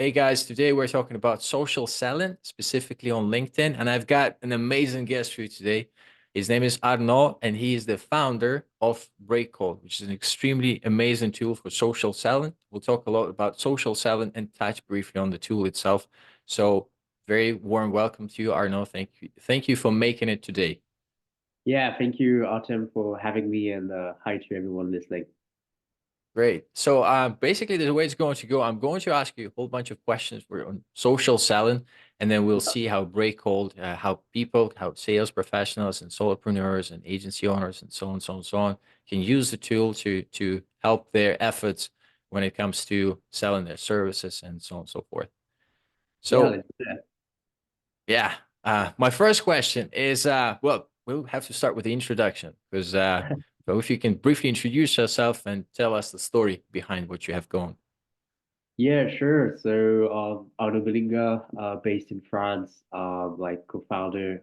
Hey guys, today we're talking about social selling, specifically on LinkedIn. And I've got an amazing guest for you today. His name is Arnaud, and he is the founder of BreakCold, which is an extremely amazing tool for social selling. We'll talk a lot about social selling and touch briefly on the tool itself. So, very warm welcome to you, Arnaud. Thank you. Thank you for making it today. Yeah, thank you, Artem, for having me, and hi to everyone listening. Great. So basically, the way it's going to go, I'm going to ask you a whole bunch of questions for on social selling, and then we'll see how breakhold, how people, how sales professionals and solopreneurs and agency owners and so on, so on, so on, can use the tool to help their efforts when it comes to selling their services and so on and so forth. Yeah, So let's do that. yeah, my first question is, well, we'll have to start with the introduction because so if you can briefly introduce yourself and tell us the story behind what you have going. Yeah, sure. So, Arnaud Belinga, based in France, like co-founder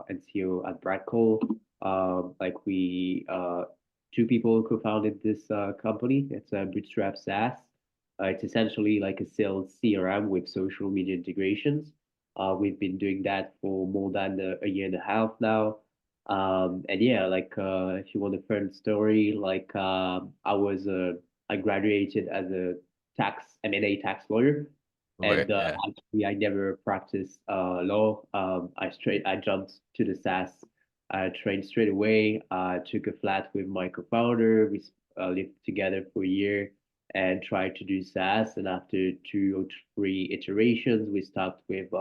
and CEO at BreakCold. Two people co-founded this company. It's a bootstrap SaaS. It's essentially like a sales CRM with social media integrations. We've been doing that for more than a year and a half now. And yeah, if you want a fun story, I graduated as a tax M&A tax lawyer, Lawyer, and yeah. actually I never practiced law. I jumped to the SaaS train straight away. Took a flat with my co-founder. We lived together for a year and tried to do SaaS. And after two or three iterations, we stopped with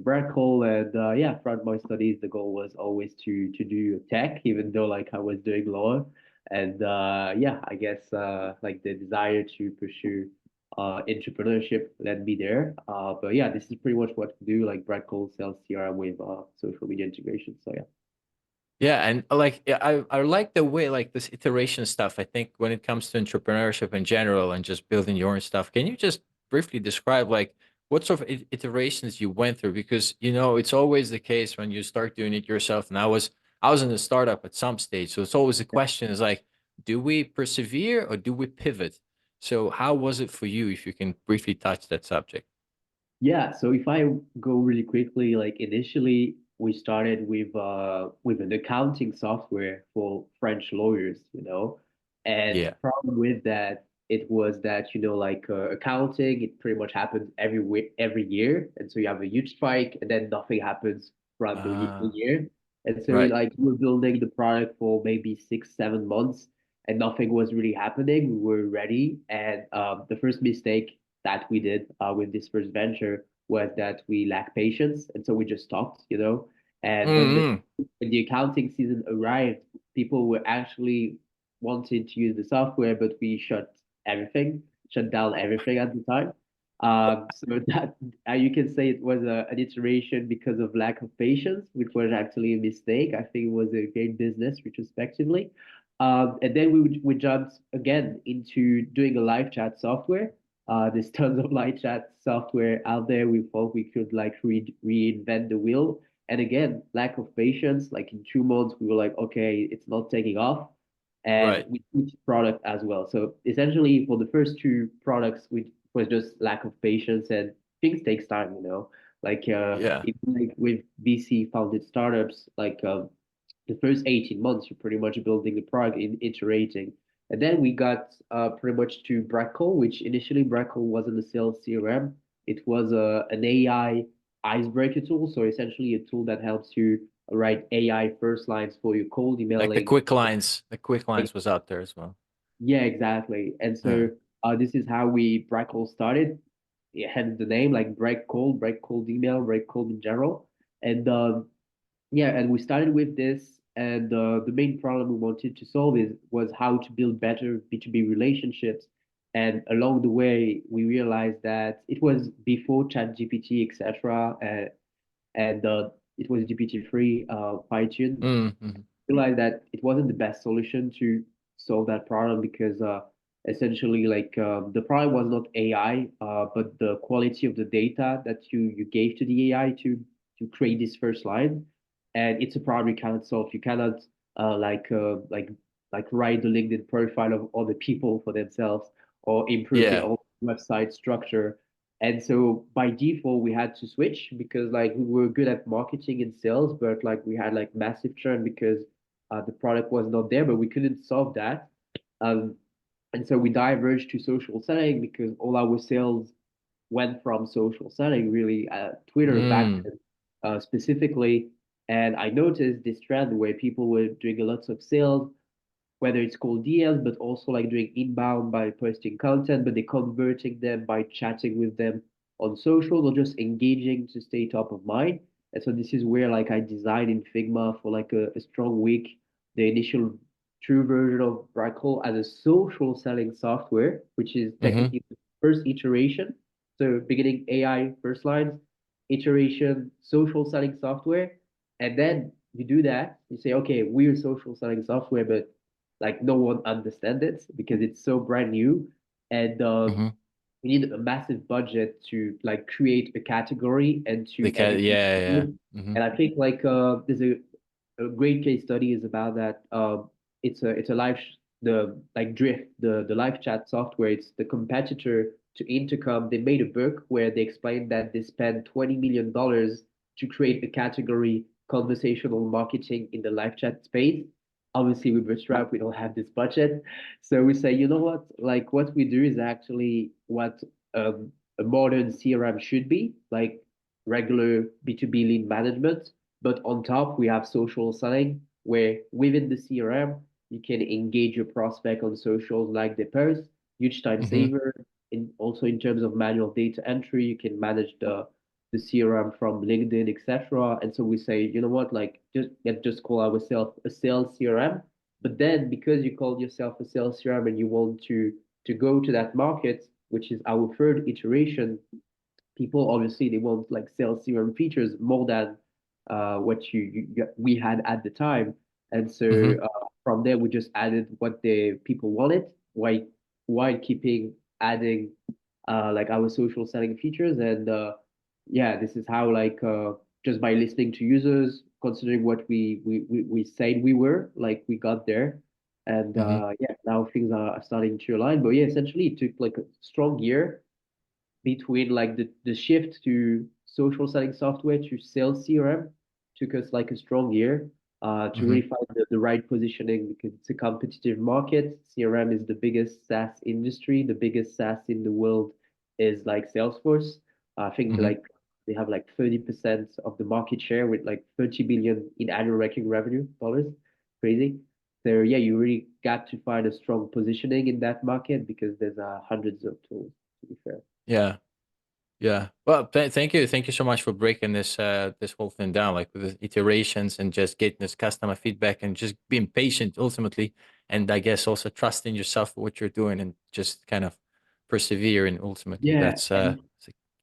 BreakCold. And yeah, throughout my studies, the goal was always to do tech, even though like I was doing law. And yeah, I guess like the desire to pursue entrepreneurship led me there. But yeah, this is pretty much what we do, like BreakCold sells CRM with social media integration. So yeah. Yeah, and like yeah, I like the way like this iteration stuff. I think when it comes to entrepreneurship in general and just building your own stuff, can you just briefly describe like what sort of iterations you went through? Because you know it's always the case when you start doing it yourself. And I was in a startup at some stage, so it's always the question is like, do we persevere or do we pivot? So how was it for you? If you can briefly touch that subject. Yeah, so if I go really quickly, like initially we started with an accounting software for French lawyers, you know. And the Yeah. problem with that, it was that, accounting, it pretty much happens every year. And so you have a huge spike and then nothing happens throughout the Ah, year. And so right. like we were building the product for maybe 6, 7 months and nothing was really happening. We were ready. And the first mistake that we did with this first venture was that we lack patience, and so we just stopped, you know. And Mm-hmm. when the accounting season arrived, people were actually wanting to use the software, but we shut down everything at the time. So that you can say it was an iteration because of lack of patience, which was actually a mistake. I think it was a great business retrospectively. And then we jumped again into doing a live chat software. There's tons of live chat software out there. We thought we could like reinvent the wheel. And again, lack of patience. Like in 2 months, we were like, okay, it's not taking off. And Right. we switched product as well. So essentially, for the first two products, we was just lack of patience and things takes time, you know. Yeah. Even like with VC founded startups, the first 18 months, you're pretty much building the product in iterating. And then we got pretty much to BreakCold, which initially BreakCold wasn't a sales CRM. It was an AI icebreaker tool. So essentially a tool that helps you write AI first lines for your cold Like the emailing. quick lines, the quick lines was out there as well. Yeah, exactly. And Yeah. so this is how we BreakCold started. It hence the name, like BreakCold email, BreakCold in general. And yeah, and we started with this, and the main problem we wanted to solve was how to build better B2B relationships. And along the way, we realized that it was before ChatGPT, etc., and it was GPT-3 Python. Mm-hmm. Realized that it wasn't the best solution to solve that problem because essentially, the problem was not AI, but the quality of the data that you gave to the AI to create this first line, and it's a problem you cannot solve. You cannot uh, like uh, like write the LinkedIn profile of other people for themselves or improve their Yeah. own website structure. And so by default, we had to switch because like we were good at marketing and sales, but like we had like massive churn because the product was not there, but we couldn't solve that. Um, and so we diverged to social selling because all our sales went from social selling, really, Twitter back Mm. then, specifically. And I noticed this trend where people were doing a lot of sales, whether it's called DLs, but also like doing inbound by posting content, but they're converting them by chatting with them on social or just engaging to stay top of mind. And so this is where like I designed in Figma for like a strong week, the initial true version of BreakCold as a social selling software, which is Mm-hmm. technically the first iteration. So beginning AI first lines, iteration social selling software, and then you do that. You say, okay, we're social selling software, but like no one understands it because it's so brand new, and Mm-hmm. we need a massive budget to like create a category and The to cat, educate yeah, yeah. people. Mm-hmm. And I think like there's a great case study is about that. It's a live the like Drift, the live chat software. It's the competitor to Intercom. They made a book where they explained that they spent $20 million to create a category, conversational marketing in the live chat space. Obviously, with Bootstrap, we don't have this budget. So we say, you know what? Like what we do is actually what a modern CRM should be, like regular B2B lead management. But on top, we have social selling, where within the CRM, you can engage your prospect on socials like the post, huge time Mm-hmm. saver. And also in terms of manual data entry, you can manage the CRM from LinkedIn, etc. And so we say, you know what, like just call ourselves a sales CRM. But then because you call yourself a sales CRM and you want to go to that market, which is our third iteration, people obviously they want like sales CRM features more than what we had at the time. And so Mm-hmm. from there we just added what the people wanted while keeping adding like our social selling features. And yeah, this is how like just by listening to users, considering what we said we were, like we got there. And Mm-hmm. yeah, now things are starting to align. But yeah, essentially it took like a strong year between like the shift to social selling software to sales CRM took us like a strong year to Mm-hmm. really find the right positioning because it's a competitive market. CRM is the biggest SaaS industry. The biggest SaaS in the world is like Salesforce. I think Mm-hmm. like they have like 30% of the market share with like 30 billion in annual recurring revenue dollars. Crazy. So yeah, you really got to find a strong positioning in that market because there's hundreds of tools, to be fair. Yeah. Yeah. Well, thank you so much for breaking this whole thing down, like with the iterations and just getting this customer feedback and just being patient ultimately, and I guess also trusting yourself for what you're doing and just kind of persevering ultimately. Yeah, That's the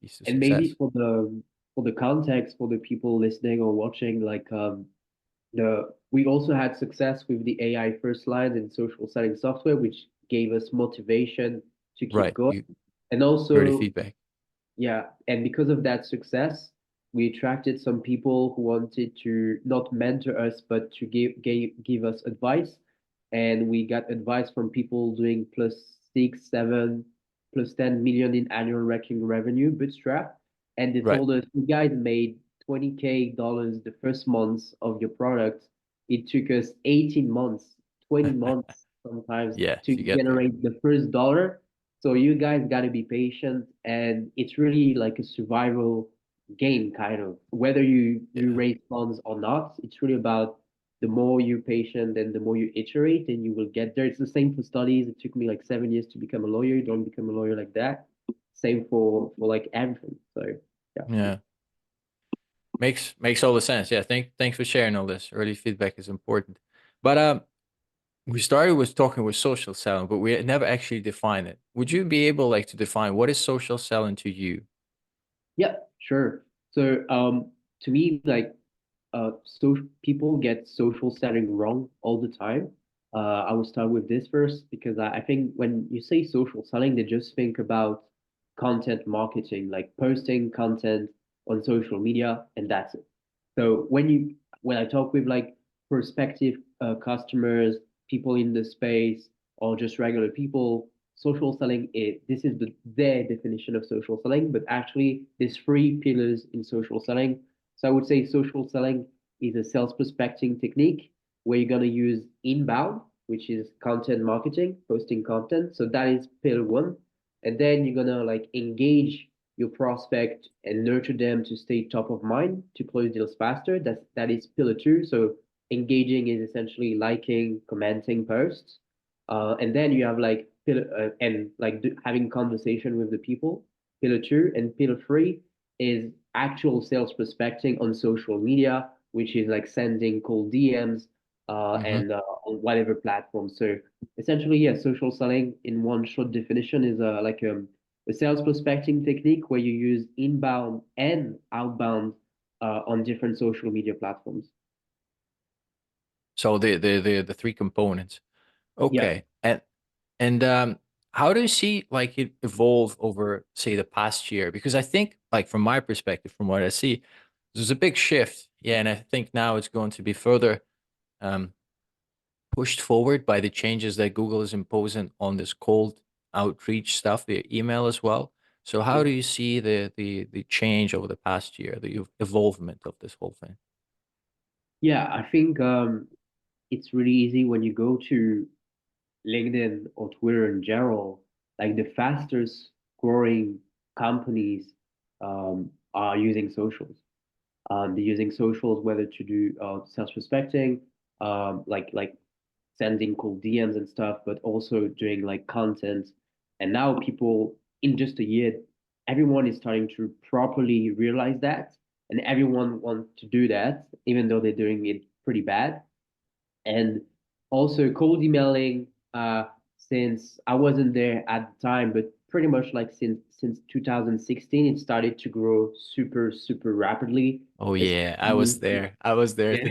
keys to and maybe success. for the context for the people listening or watching, like the we also had success with the AI first line in social selling software, which gave us motivation to keep Right. going. You And early also, feedback. yeah, and because of that success, we attracted some people who wanted to not mentor us, but to give us advice. And we got advice from people doing plus 6, 7, plus 10 million in annual recurring revenue bootstrap. And they Right. told us, you guys made 20K dollars the first months of your product. It took us 18 months, 20 months sometimes Yeah. to If you get there. generate the first dollar. So you guys got to be patient, and it's really like a survival game, kind of. Whether you Yeah. raise funds or not, it's really about the more you're patient and the more you iterate, and you will get there. It's the same for studies. It took me like 7 years to become a lawyer. You don't become a lawyer like that. Same for like everything. So yeah. Yeah. Makes all the sense. Yeah. Thanks for sharing all this. Early feedback is important. But we started with talking with social selling, but we never actually defined it. Would you be able like to define what is social selling to you? Yeah, sure. So to me, like so people get social selling wrong all the time. I will start with this first because I think when you say social selling, they just think about content marketing, like posting content on social media, and that's it. So when I talk with like prospective customers, people in the space, or just regular people, social selling is this is their definition of social selling, but actually there's three pillars in social selling. So I would say social selling is a sales prospecting technique where you're gonna use inbound, which is content marketing, posting content. So that is pillar one. And then you're gonna like engage your prospect and nurture them to stay top of mind to close deals faster. That is pillar two. So engaging is essentially liking, commenting posts. And then you have like pillar and like having conversation with the people. Pillar two and pillar three is actual sales prospecting on social media, which is like sending cold DMs Hmm. and on whatever platform. So essentially, yeah, social selling in one short definition is like a sales prospecting technique where you use inbound and outbound on different social media platforms. So the three components. Yeah. Okay. And how do you see like it evolve over, say, the past year? Because I think, like from my perspective, from what I see, there's a big shift. Yeah, and I think now it's going to be further um, pushed forward by the changes that Google is imposing on this cold outreach stuff via email as well. So how Yeah. do you see the change over the past year, the evolvement of this whole thing? Yeah, I think it's really easy when you go to LinkedIn or Twitter in general, like the fastest growing companies are using socials. They're using socials whether to do sales prospecting, like sending cold DMs and stuff, but also doing like content. And now people in just a year, everyone is starting to properly realize that, and everyone wants to do that, even though they're doing it pretty bad. And also cold emailing, since I wasn't there at the time, but pretty much like since 2016, it started to grow super rapidly, Oh yeah, I was especially there. I was there at the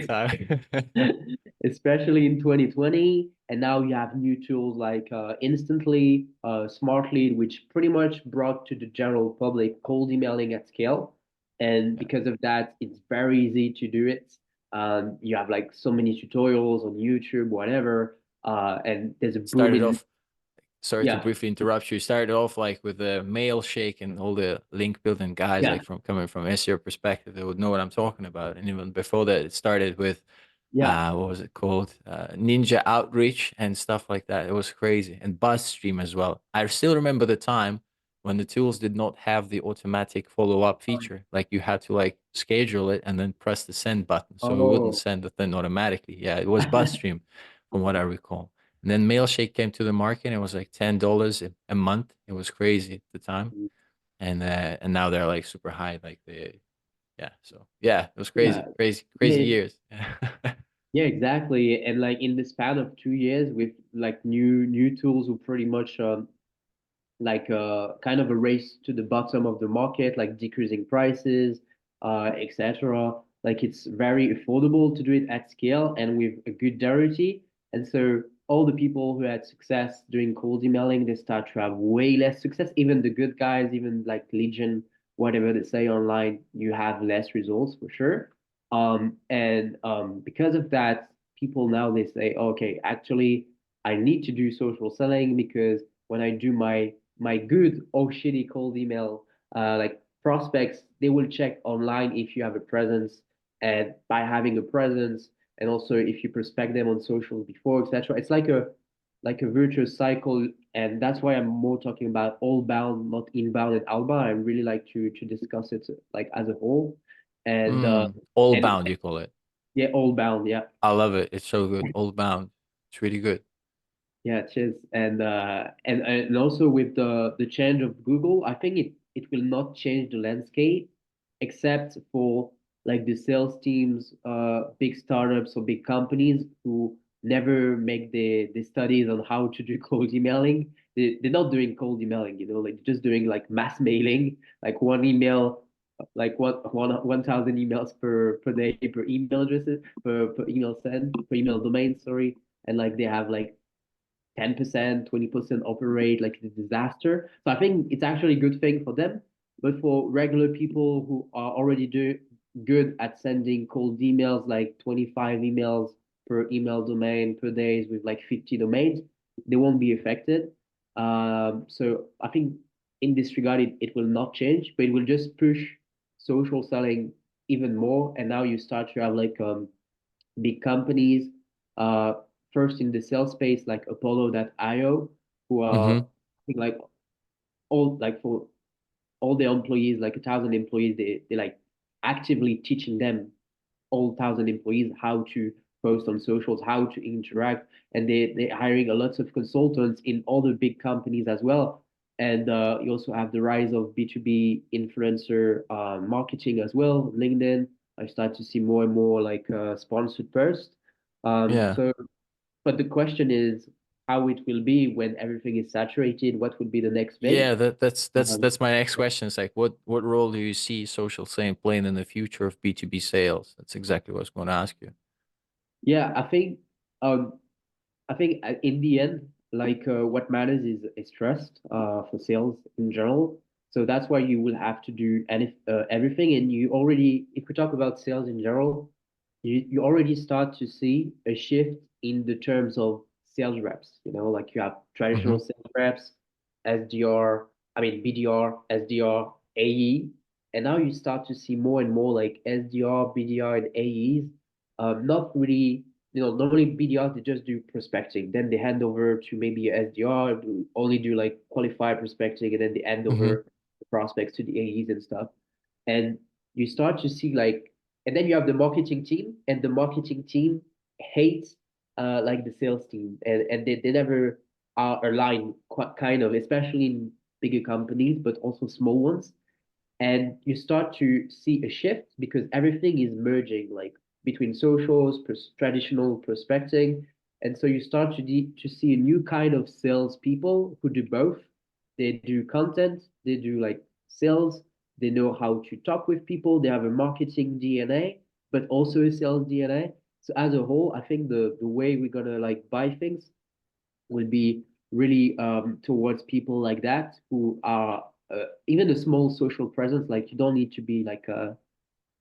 yeah, time. especially in 2020. And now you have new tools like Instantly, Smartly, which pretty much brought to the general public cold emailing at scale. And Yeah. because of that, it's very easy to do it. You have like so many tutorials on YouTube, whatever. And there's a boom Started in, off, sorry to yeah, briefly interrupt you. Started off like with the mail shake and all the link building guys, yeah, like from coming from SEO perspective, they would know what I'm talking about. And even before that, it started with yeah. what was it called? Ninja Outreach and stuff like that. It was crazy. And BuzzStream as well. I still remember the time when the tools did not have the automatic follow-up feature. Like you had to like schedule it and then press the send button. So it wouldn't Oh, send the thing automatically. Yeah, it was BuzzStream from what I recall. And then Mailshake came to the market and it was like $10 a month. It was crazy at the time. And now they're like super high. Like they yeah. So yeah, it was yeah, crazy, crazy, crazy yeah. years. Yeah, exactly. And like in the span of 2 years, with like new tools who pretty much like kind of a race to the bottom of the market, like decreasing prices, etc. Like it's very affordable to do it at scale and with a good durability. And so all the people who had success doing cold emailing, they start to have way less success. Even the good guys, even like Legion, whatever they say online, you have less results for sure. And because of that, people now they say, okay, actually, I need to do social selling because when I do my good or shitty cold email, like prospects, they will check online if you have a presence, and by having a presence, and also if you prospect them on social before, etc. It's like a virtuous cycle, and that's why I'm more talking about all bound, not inbound and outbound. I really like to discuss it like as a whole, and All and bound, you call it. yeah, all bound, yeah. I love it. It's so good. All bound. It's really good. Yeah, cheers. And also with the change of Google, I think it will not change the landscape except for like the sales teams, big startups or big companies who never make the studies on how to do cold emailing. They're not doing cold emailing, like just doing like mass mailing, like one email, like 1,000 emails per day per email addresses, per email send, per email domain, sorry. And like they have like 10%, 20% open rate, like it's a disaster. So I think it's actually a good thing for them. But for regular people who are already good at sending cold emails, like 25 emails per email domain per days with like 50 domains, they won't be affected. So I think in this regard, it will not change, but it will just push social selling even more. And now you start to have like big companies, uh, first in the sales space like Apollo.io, who are Mm-hmm. I think like all like for all the employees, like 1,000 employees, they like actively teaching them all 1,000 employees how to post on socials, how to interact, and they're hiring a lot of consultants in all the big companies as well. And you also have the rise of B2B influencer marketing as well. LinkedIn, I start to see more and more like sponsored posts. Yeah. So, but the question is how it will be when everything is saturated. What would be the next phase? Yeah, that's Um, that's my next question. It's like what role do you see social selling playing in the future of B2B sales? That's exactly what I was going to ask you. yeah, um, in the end, like what matters is trust for sales in general. So that's why you will have to do everything. And you already, if we talk about sales in general, you already start to see a shift in the terms of sales reps. You know, like you have Mm-hmm. traditional sales reps, SDR, I mean BDR, SDR, AE, and now you start to see more and more like SDR, BDR, and AEs, not really normally BDRs they just do prospecting, then they hand over to maybe a SDR, only do like qualified prospecting, and then they hand Mm-hmm. over the prospects to the AEs and stuff. And you start to see like, and then you have the marketing team, and the marketing team hates like the sales team, and they never are aligned, quite kind of, especially in bigger companies, but also small ones. And you start to see a shift because everything is merging like between socials, traditional prospecting, and so you start to see a new kind of salespeople who do both. They do content, they do like sales, they know how to talk with people, they have a marketing DNA, but also a sales DNA. So as a whole, I think the way we're gonna like buy things will be really towards people like that who are even a small social presence. Like you don't need to be like a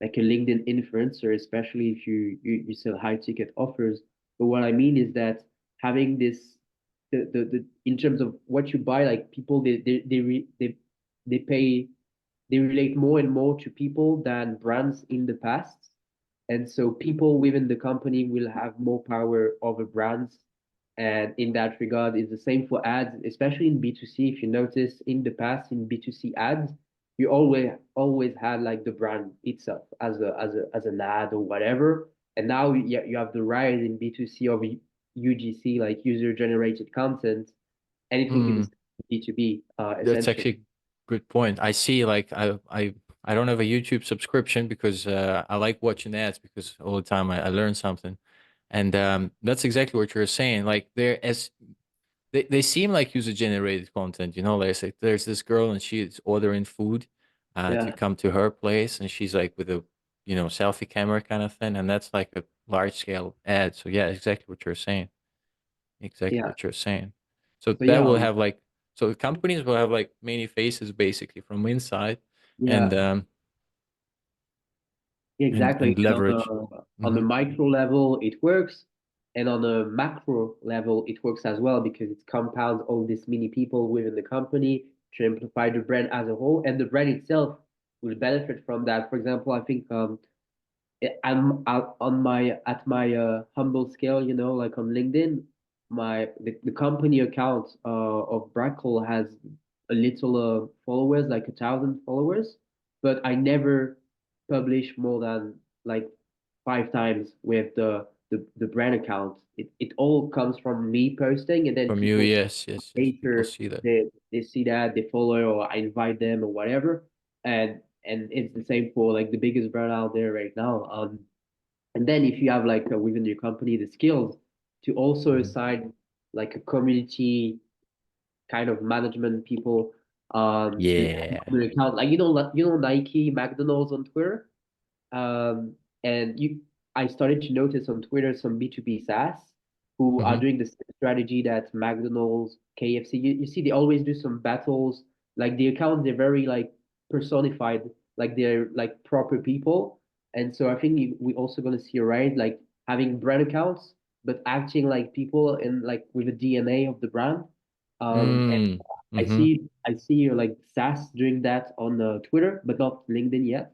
LinkedIn influencer, especially if you sell high ticket offers. But what I mean is that having this the in terms of what you buy, like people they pay they relate more and more to people than brands in the past. And so people within the company will have more power over brands. And in that regard, it's the same for ads, especially in B2C. If you notice in the past in B2C ads, you always had like the brand itself as an ad or whatever. And now you have the rise in B2C of UGC, like user generated content, and it will be the Mm. same B2B That's essentially. actually a good point. I see like I don't have a YouTube subscription because I like watching ads because all the time I learn something. And that's exactly what you're saying. Like there as they seem like user generated content, you know, like, it's like there's this girl and she's ordering food to Yeah, come to her place and she's like with a selfie camera kind of thing and that's like a large scale ad. So yeah, exactly what you're saying. Exactly yeah. what you're saying. So So that yeah, will have like so the companies will have like many faces basically from inside and yeah. and Exactly. And leverage. on the Hmm. micro level, it works. And on the macro level, it works as well because it compounds all these many people within the company to amplify the brand as a whole. And the brand itself will benefit from that. For example, I think I'm out on my at my humble scale, like on LinkedIn, the company account of BreakCold has a little followers, like 1,000 followers, but I never publish more than like 5 times with the brand account. It all comes from me posting, and then From you, people yes, yes, yes. People later see that. they see that they follow or I invite them or whatever, and it's the same for like the biggest brand out there right now. And then if you have like within your company the skills to also Mhm. assign like a community kind of management people to Yeah. on their account, like Nike, McDonald's on Twitter, um, and I started to notice on Twitter some B2B SaaS who are Hmm. doing the same strategy that McDonald's, KFC. You see, they always do some battles. Like the account, they're very like personified, like they're like proper people. And so I think we also gonna see a rise, like having brand accounts, but acting like people and like with the DNA of the brand. And Mm. I Mm-hmm. see I see like SaaS doing that on Twitter, but not LinkedIn yet.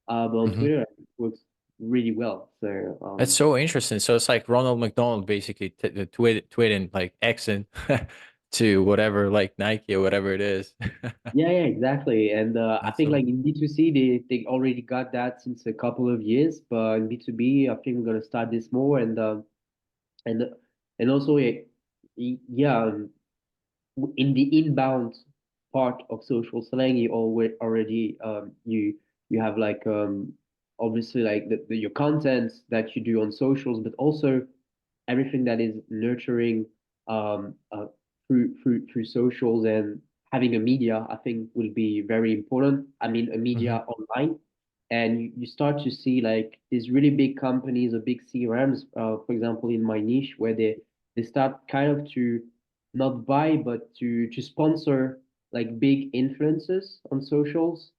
But on Mm-hmm. Twitter, it works really well. So That's so interesting. So it's like Ronald McDonald basically tweeting like Xing to whatever, like Nike or whatever it is. yeah, yeah, exactly. And I That's think so like in B2C, they already got that since a couple of years, but in B2B, I think we're gonna start this more and and also yeah, in the inbound part of social selling, you already you have like obviously like your content that you do on socials, but also everything that is nurturing um, uh, through socials and having a media, I think will be very important. I mean, a hmm media online, and you start to see like these really big companies or big CRMs, for example, in my niche, where they start kind of to not buy, but to sponsor like big influencers on socials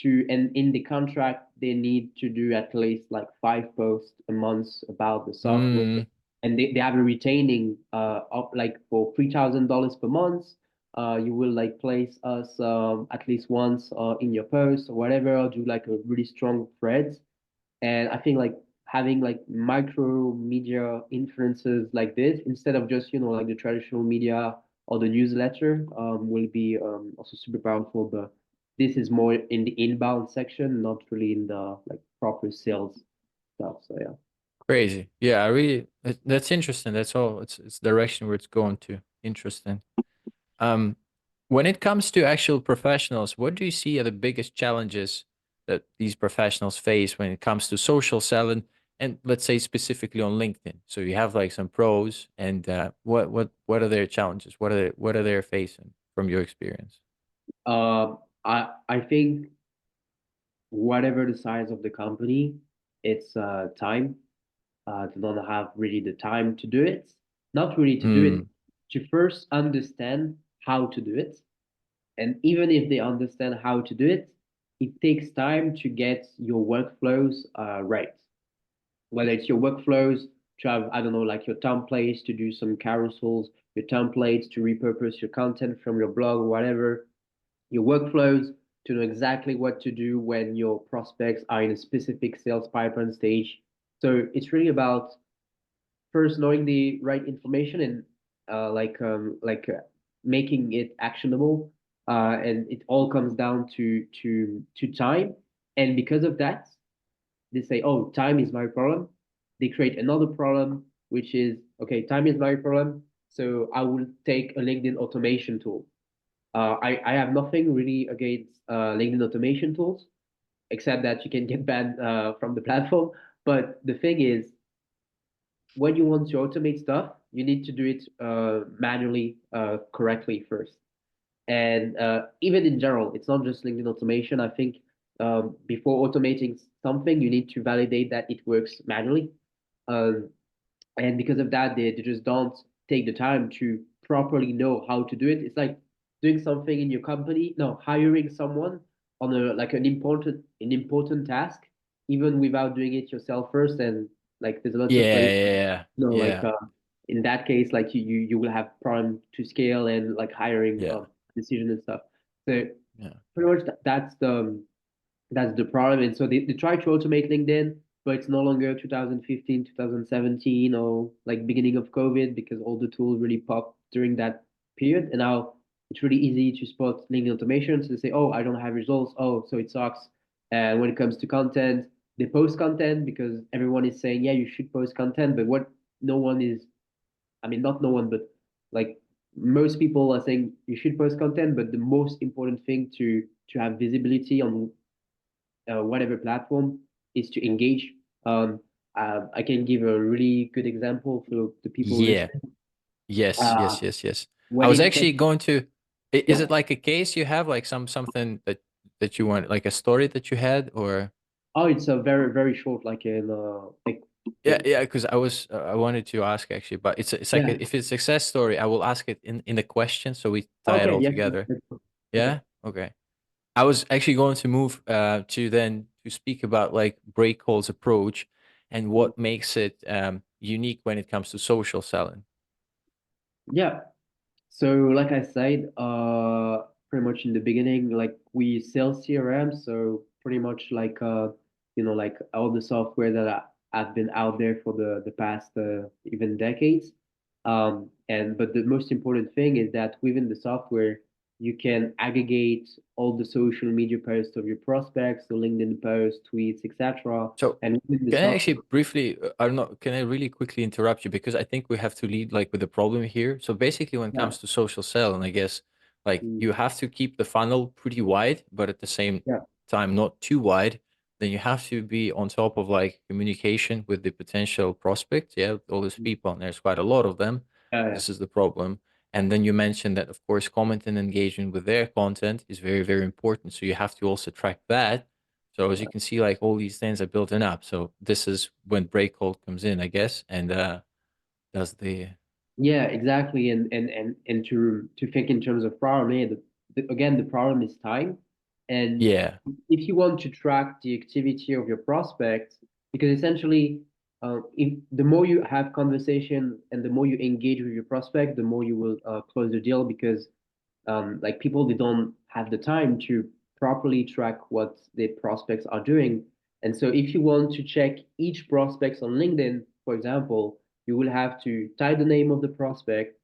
and in the contract they need to do at least like 5 posts a month about the software mm, and they have a retaining of like for $3,000 per month. You will like place us at least once in your post or whatever, or do like a really strong thread. And I think like having like micro media influences like this instead of just, like the traditional media or the newsletter will be also super powerful. But this is more in the inbound section, not really in the like proper sales stuff. So yeah. crazy. Yeah, I really that's interesting. That's all. It's direction where it's going to. Interesting. Um, when it comes to actual professionals, what do you see are the biggest challenges that these professionals face when it comes to social selling, and let's say specifically on LinkedIn? So you have like some pros, and what are their challenges? What are they facing from your experience? I think whatever the size of the company, it's time to not have really the time to do it. Not really to do it, Mm, to first understand how to do it. And even if they understand how to do it, it takes time to get your workflows right. Whether it's your workflows to have, I don't know, like your templates to do some carousels, your templates to repurpose your content from your blog or whatever, your workflows to know exactly what to do when your prospects are in a specific sales pipeline stage. So it's really about first knowing the right information and making it actionable. And it all comes down to time. And because of that, they say, "Oh, time is my problem." They create another problem, which is, "Okay, time is my problem, so I will take a LinkedIn automation tool." I have nothing really against LinkedIn automation tools, except that you can get banned from the platform. But the thing is, when you want to automate stuff, you need to do it manually, correctly first. And even in general, it's not just LinkedIn automation. I think before automating something, you need to validate that it works manually. Um, and because of that, they just don't take the time to properly know how to do it. It's like doing something in your company, no, hiring someone on a like an important task, even without doing it yourself first. And like there's lots of yeah, places, yeah, like yeah, in that case, like you will have problem to scale and like hiring yeah, decision and stuff. So yeah, pretty much that's the problem. And so they try to automate LinkedIn, but it's no longer 2015, 2017, or like beginning of COVID because all the tools really popped during that period. And now it's really easy to spot LinkedIn automation. So they say, oh, I don't have results. Oh, so it sucks. And when it comes to content, they post content because everyone is saying, yeah, you should post content. But what no one is, I mean, not no one, but like most people are saying you should post content. But the most important thing to have visibility on whatever platform is to engage. I can give a really good example for the people yeah. listening. Yes, Uh, yes, yes, yes. I when was it comes, actually going to. Is yeah. it like a case you have, like something that you want, like a story that you had, or Oh, it's a very very short, like in yeah, yeah? Because I wanted to ask actually, but it's like yeah. if it's a success story, I will ask it in the question, so we tie it Okay, all yeah. together. Okay. Yeah. Okay. I was actually going to move to then to speak about like BreakCold's approach and what makes it unique when it comes to social selling. Yeah. So like I said, pretty much in the beginning, like we sell CRM, so pretty much like like all the software that have been out there for the past even decades. And but the most important thing is that within the software, you can aggregate all the social media posts of your prospects, the LinkedIn posts, tweets, etc. So And within the can I software, actually briefly, I don't know, can I really quickly interrupt you because I think we have to lead like with the problem here. So basically, when it yeah, comes to social selling, I guess like mm, you have to keep the funnel pretty wide, but at the same yeah, time not too wide. Then you have to be on top of like communication with the potential prospect. Yeah, all these people, and there's quite a lot of them. yeah, This is the problem. And then you mentioned that, of course, comment and engagement with their content is very, very important. So you have to also track that. So as you can see, like all these things are built up. So this is when breakcold comes in, I guess, and does the yeah, exactly. And to think in terms of problem, yeah, again, the problem is time. And yeah. if you want to track the activity of your prospects, because essentially, if the more you have conversation and the more you engage with your prospect, the more you will close the deal. Because like people, they don't have the time to properly track what their prospects are doing. And so if you want to check each prospects on LinkedIn, for example, you will have to type the name of the prospect,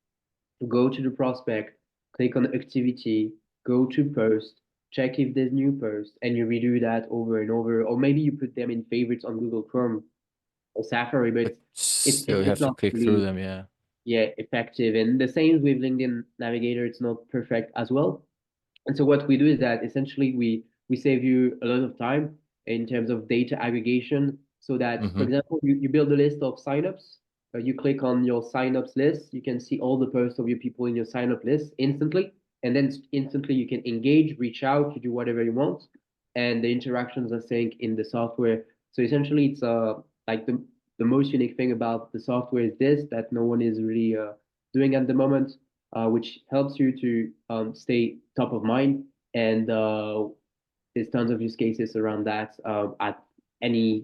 go to the prospect, click on activity, go to post, check if there's new post, and you redo that over and over. Or maybe you put them in favorites on Google Chrome or Safari, but But still, you it's have to not click through really, them. Yeah. yeah, effective. And the same with LinkedIn Navigator, it's not perfect as well. And so what we do is that essentially we save you a lot of time in terms of data aggregation, so that, for Mm-hmm. example, you build a list of signups. You click on your signups list, you can see all the posts of your people in your signup list instantly, and then instantly you can engage, reach out, you do whatever you want, and the interactions are synced in the software. So essentially, it's like the most unique thing about the software is this that no one is really doing at the moment, which helps you to stay top of mind. And there's tons of use cases around that at any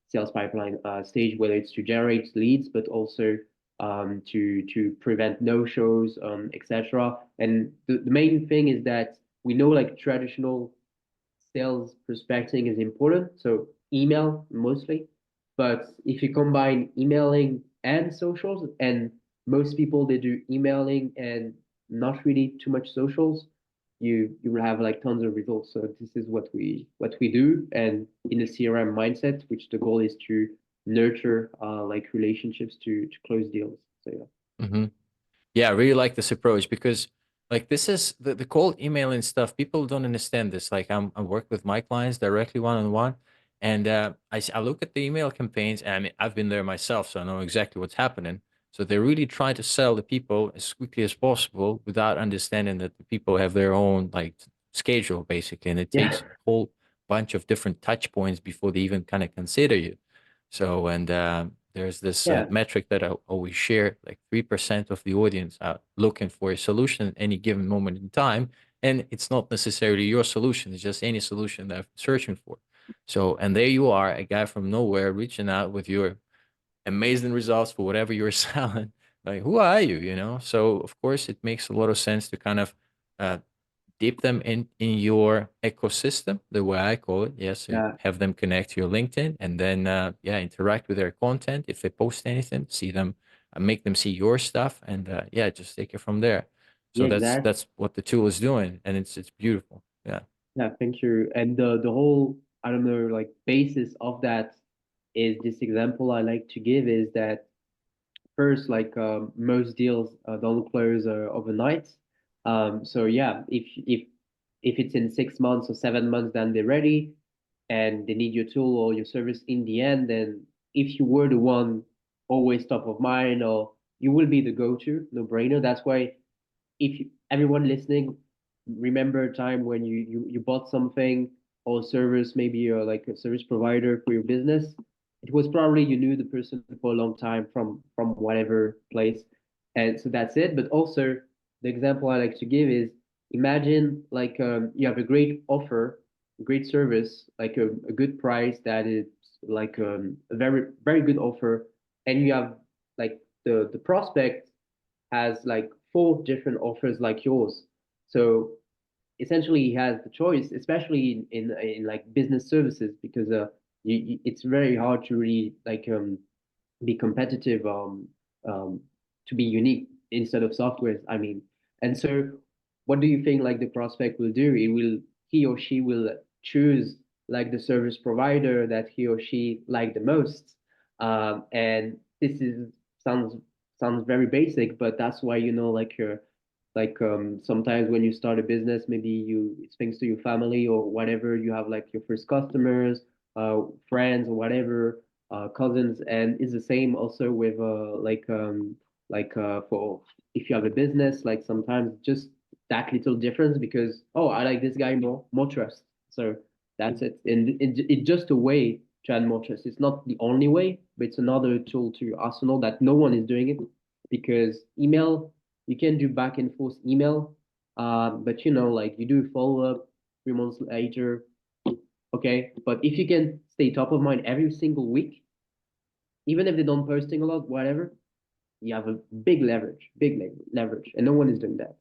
sales pipeline stage, whether it's to generate leads, but also to prevent no-shows, etc. And the main thing is that we know like traditional sales prospecting is important, so email mostly. But if you combine emailing and socials, and most people they do emailing and not really too much socials, you will have like tons of results. So this is what we do, and in the CRM mindset, which the goal is to nurture like relationships to close deals. So yeah. Mm-hmm. Yeah, I really like this approach because like this is the cold emailing stuff. People don't understand this. Like I work with my clients directly one on one, and I look at the email campaigns, and I mean I've been there myself, so I know exactly what's happening. So they really try to sell the people as quickly as possible without understanding that the people have their own like schedule basically, and it Yeah, takes a whole bunch of different touch points before they even kind of consider you. So, and there's this yeah, metric that I always share, like 3% of the audience are looking for a solution at any given moment in time. And it's not necessarily your solution, it's just any solution that I'm searching for. So, and there you are, a guy from nowhere reaching out with your amazing results for whatever you're selling. Like, who are you? You know? So, of course, it makes a lot of sense to kind of uh, dip them in your ecosystem, the way I call it. Yes, so you yeah, have them connect to your LinkedIn, and then yeah, interact with their content. If they post anything, see them, make them see your stuff, and yeah, just take it from there. So yeah, that's exactly. that's what the tool is doing, and it's beautiful. Yeah. Yeah, thank you. And the whole, I don't know, like basis of that is this example I like to give is that first, like most deals don't close overnight. So yeah, if it's in 6 months or 7 months, then they're ready and they need your tool or your service in the end, then if you were the one always top of mind, or you will be the go-to, no brainer. That's why if you, everyone listening, remember a time when you bought something or service, maybe like a service provider for your business. It was probably you knew the person for a long time from whatever place, and so that's it. But also the example I like to give is imagine like you have a great offer, great service, like a good price that is like a very good offer, and you have like the prospect has like four different offers like yours. So essentially he has the choice, especially in like business services, because it's very hard to really like be competitive, um, to be unique instead of softwares. I mean, and so what do you think like the prospect will do? He or she will choose like the service provider that he or she like the most. And this is sounds sounds very basic, but that's why sometimes when you start a business, maybe it's thanks to your family or whatever, you have like your first customers, friends or whatever, cousins, and it's the same also with for if you have a business, like sometimes just that little difference because oh I like this guy more trust. So that's it, and it's just a way to add more trust. It's not the only way, but it's another tool to your arsenal that no one is doing it because email you can do back and forth email, but like you do follow up 3 months later, okay. But if you can stay top of mind every single week, even if they don't posting a lot, whatever, you have a big leverage, and no one is doing that.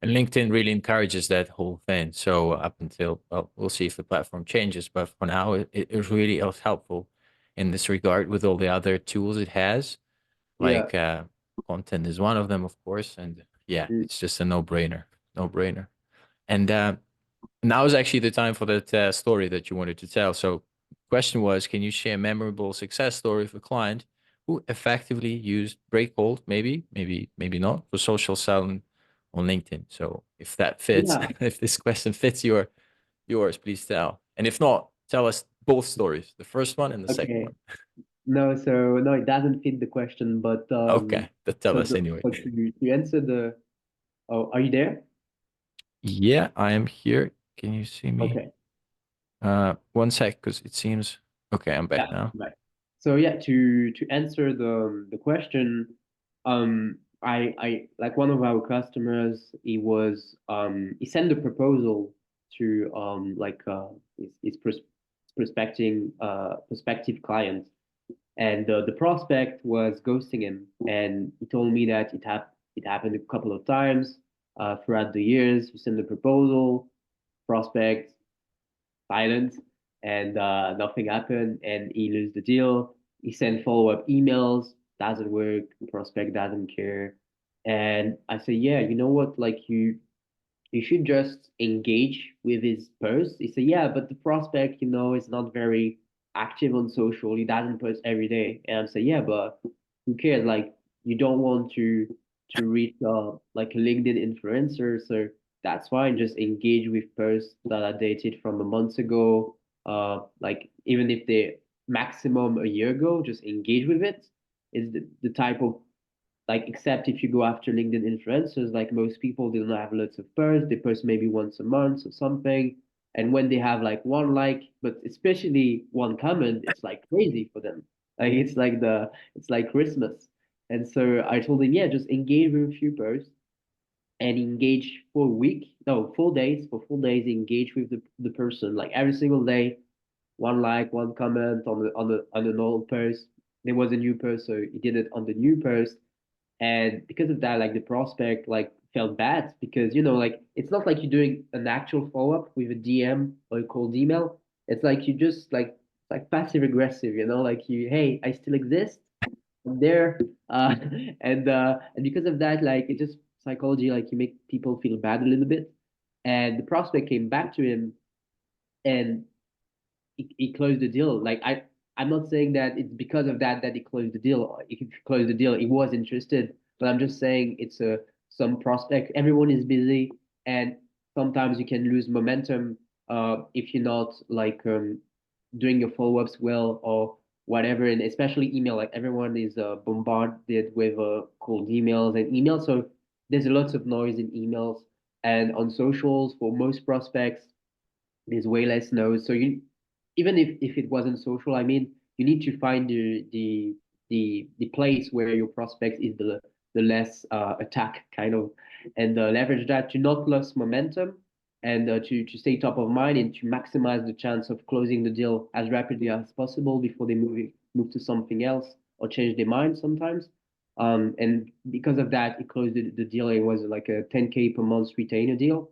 And LinkedIn really encourages that whole thing. So up until, well, we'll see if the platform changes, but for now, it really is helpful in this regard with all the other tools it has. Yeah. Like content is one of them, of course. And yeah, Mm. it's just a no-brainer, no-brainer. And now is actually the time for that story that you wanted to tell. So question was, can you share a memorable success story of a client who effectively used BreakCold, maybe not, for social selling on LinkedIn? So if that fits, Yeah. if this question fits yours, please tell. And if not, tell us both stories, the first one and the second Okay. one. No, so no, it doesn't fit the question, but Okay, but tell but us anyway. to answer the oh, are you there? Yeah, I am here. Can you see me? Okay. One sec, because it seems okay. I'm back Yeah, now. right. So yeah, to answer the question, I like one of our customers. He sent a proposal to his prospective client, and the prospect was ghosting him, and he told me that it happened a couple of times throughout the years. He sent the proposal, prospect silent, and nothing happened, and he lose the deal. He sent follow-up emails, doesn't work, prospect doesn't care. And I say, yeah, you know what? Like you should just engage with his posts. He said, yeah, but the prospect, is not very active on social. He doesn't post every day. And I'm saying, yeah, but who cares? Like you don't want to reach like a LinkedIn influencer, so that's fine. Just engage with posts that are dated from a month ago. Like even if they maximum a year ago, just engage with it. Is the type of like except if you go after LinkedIn influencers, like most people, they don't have lots of posts. They post maybe once a month or something. And when they have like one like, but especially one comment, it's like crazy for them. Like it's like Christmas. And so I told him, yeah, just engage with a few posts and engage for a week. No, 4 days. For 4 days, engage with the person. Like every single day, one like, one comment on an old post. There was a new post, so he did it on the new post, and because of that, like the prospect like felt bad because like it's not like you're doing an actual follow-up with a DM or a cold email. It's like you just like passive aggressive, like hey, I still exist. I'm there. And because of that, like it just psychology, like you make people feel bad a little bit. And the prospect came back to him and he closed the deal. I'm not saying that it's because of that he closed the deal. If he closed the deal, he was interested, but I'm just saying it's a some prospect. Everyone is busy, and sometimes you can lose momentum if you're not like doing your follow ups well or whatever. And especially email, like everyone is bombarded with cold emails and emails, so there's a lots of noise in emails and on socials for most prospects there's way less no's. So you even if it wasn't social, I mean, you need to find the place where your prospect is the less attack kind of, and leverage that to not lose momentum and to stay top of mind and to maximize the chance of closing the deal as rapidly as possible before they move to something else or change their mind sometimes. And because of that, it closed the deal. It was like a 10K per month retainer deal,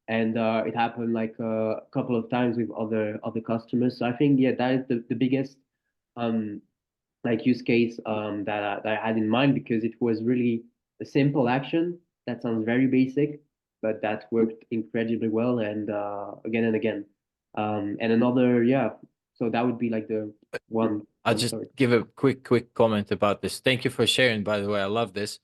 and it happened like a couple of times with other customers. So I think yeah, that is the biggest um like use case that I had in mind, because it was really a simple action that sounds very basic, but that worked incredibly well, and again and again. And another, yeah, so that would be like the one I'll one just story. give a quick comment about this. Thank you for sharing, by the way. I love this.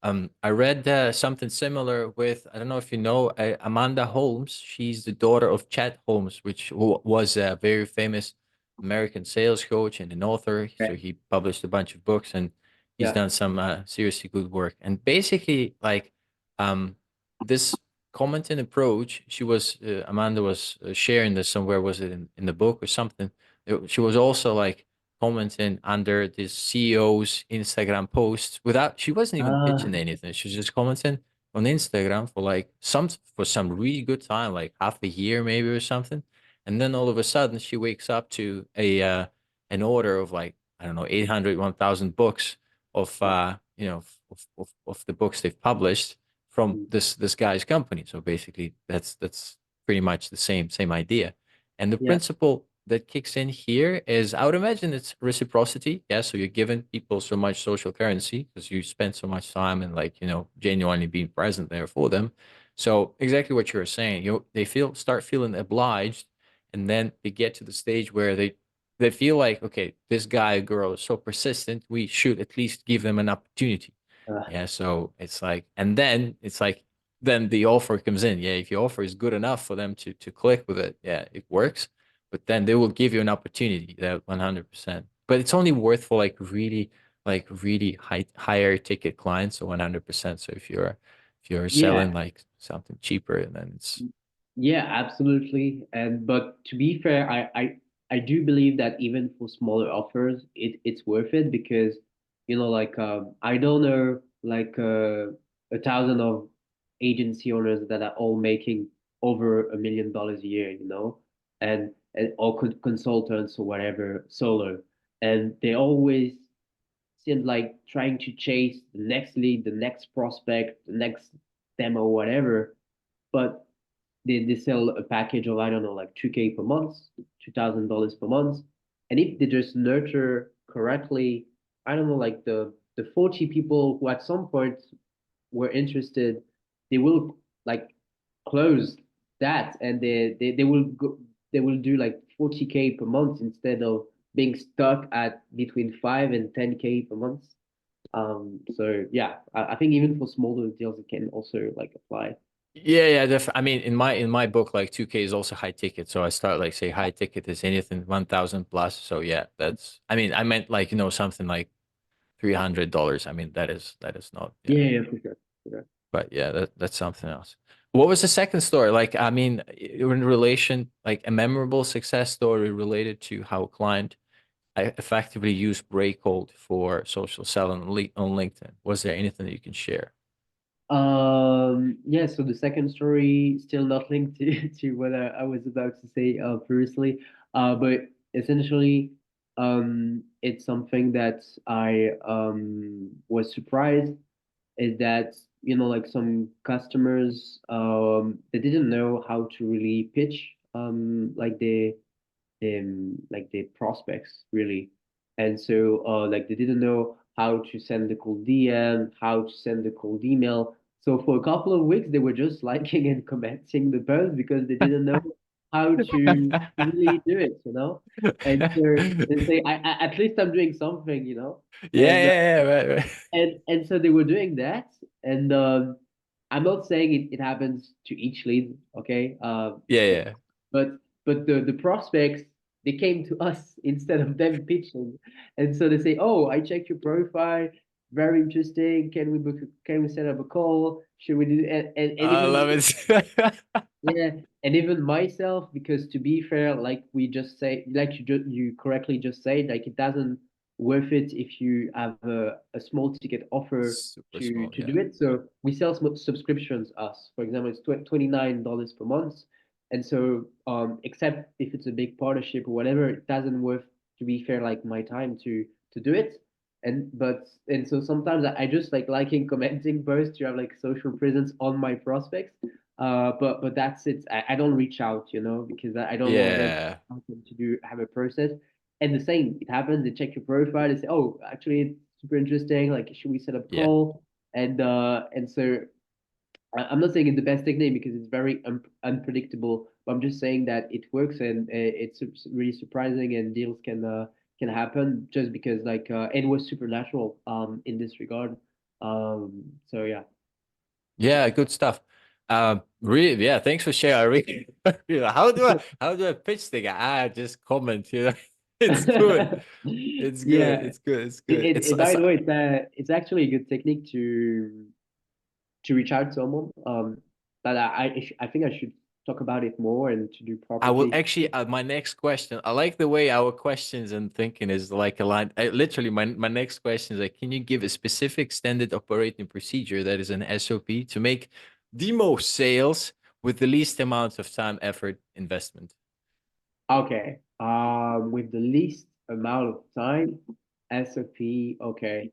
I read something similar with, I don't know if you know, Amanda Holmes. She's the daughter of Chet Holmes, which was a very famous American sales coach and an author. So Okay. he published a bunch of books and he's Yeah. done some seriously good work. And basically, like um, this commenting approach, Amanda was sharing this somewhere. Was it in the book or something? She was also like commenting under the CEO's Instagram posts without, she wasn't even pitching Ah, anything. She was just commenting on Instagram for like some really good time, like half a year maybe or something. And then all of a sudden she wakes up to a an order of like, I don't know, 800, 1,000 books of of the books they've published from mm, this guy's company. So basically that's pretty much the same idea. And the yeah. principle that kicks in here is, I would imagine it's reciprocity. Yeah. So you're giving people so much social currency because you spend so much time and like, genuinely being present there for them. So exactly what you're saying, they start feeling obliged, and then they get to the stage where they feel like, okay, this guy or girl is so persistent, we should at least give them an opportunity. Uh, Yeah. So it's like, and then it's like, then the offer comes in. Yeah. If your offer is good enough for them to click with it, yeah, it works. But then they will give you an opportunity, that 100%. But it's only worth for like really higher ticket clients, so 100%. So if you're yeah. selling like something cheaper, then it's Yeah, absolutely. And but to be fair, I do believe that even for smaller offers, it's worth it, because like I don't know like 1,000 of agency owners that are all making over $1 million a year, and or consultants or whatever, solo, and they always seem like trying to chase the next lead, the next prospect, the next demo, whatever. But they sell a package of, I don't know, like 2K per month, $2,000 per month. And if they just nurture correctly, I don't know, like the 40 people who at some point were interested, they will like close that, and they will go, they will do like 40K per month instead of being stuck at between 5 and 10K per month. So yeah, I think even for smaller deals, it can also like apply. yeah, I mean, in my book, like 2K is also high ticket. So I start like, say, high ticket is anything 1,000 plus. So yeah, I mean, I meant like, something like $300. I mean, that is not, Yeah, yeah. yeah, for sure. For sure. But yeah, that's something else. What was the second story? Like, I mean, in relation, like a memorable success story related to how a client effectively used BreakCold for social selling on LinkedIn. Was there anything that you can share? Yeah, so the second story still not linked to what I was about to say previously. But essentially, it's something that I was surprised, is that, like some customers they didn't know how to really pitch like the prospects really. And so like they didn't know how to send the cold DM, how to send the cold email. So for a couple of weeks they were just liking and commenting the post because they didn't know how to really do it. And so they say, at least I'm doing something, Yeah, and yeah, yeah, right, right. and so they were doing that. And I'm not saying it happens to each lead, okay? Yeah, yeah. but the prospects, they came to us instead of them pitching, and so they say, "Oh, I checked your profile, very interesting. Can we set up a call? Should we do?" And I even love it. yeah, and even myself, because to be fair, like we just say, like you correctly just said, like it doesn't worth it if you have a small ticket offer Super to small, to yeah. do it. So we sell subscriptions. Us, for example, it's $29 per month, and so except if it's a big partnership or whatever, it doesn't worth, to be fair, like my time to do it. And so sometimes I just like liking commenting posts to have like social presence on my prospects. But that's it. I don't reach out, because I don't want them Yeah. to do have a process. And the same, it happens. They check your profile. They say, "Oh, actually, it's super interesting. Like, should we set up a Yeah. call?" And so I'm not saying it's the best technique because it's very unpredictable, but I'm just saying that it works and it's really surprising and deals can happen just because like it was supernatural in this regard. So yeah. Yeah, good stuff. Really, yeah, thanks for sharing. I really, how do I pitch the guy? I just comment, It's good. It's good. Yeah. It's good. It's good. By the way, it's actually a good technique to reach out to someone. But I think I should talk about it more and to do I proper will case. actually, my next question, I like the way our questions and thinking is like aligned. Literally, my next question is like, can you give a specific standard operating procedure that is an SOP to make the most sales with the least amount of time, effort, investment? Okay. With the least amount of time, SOP. Okay.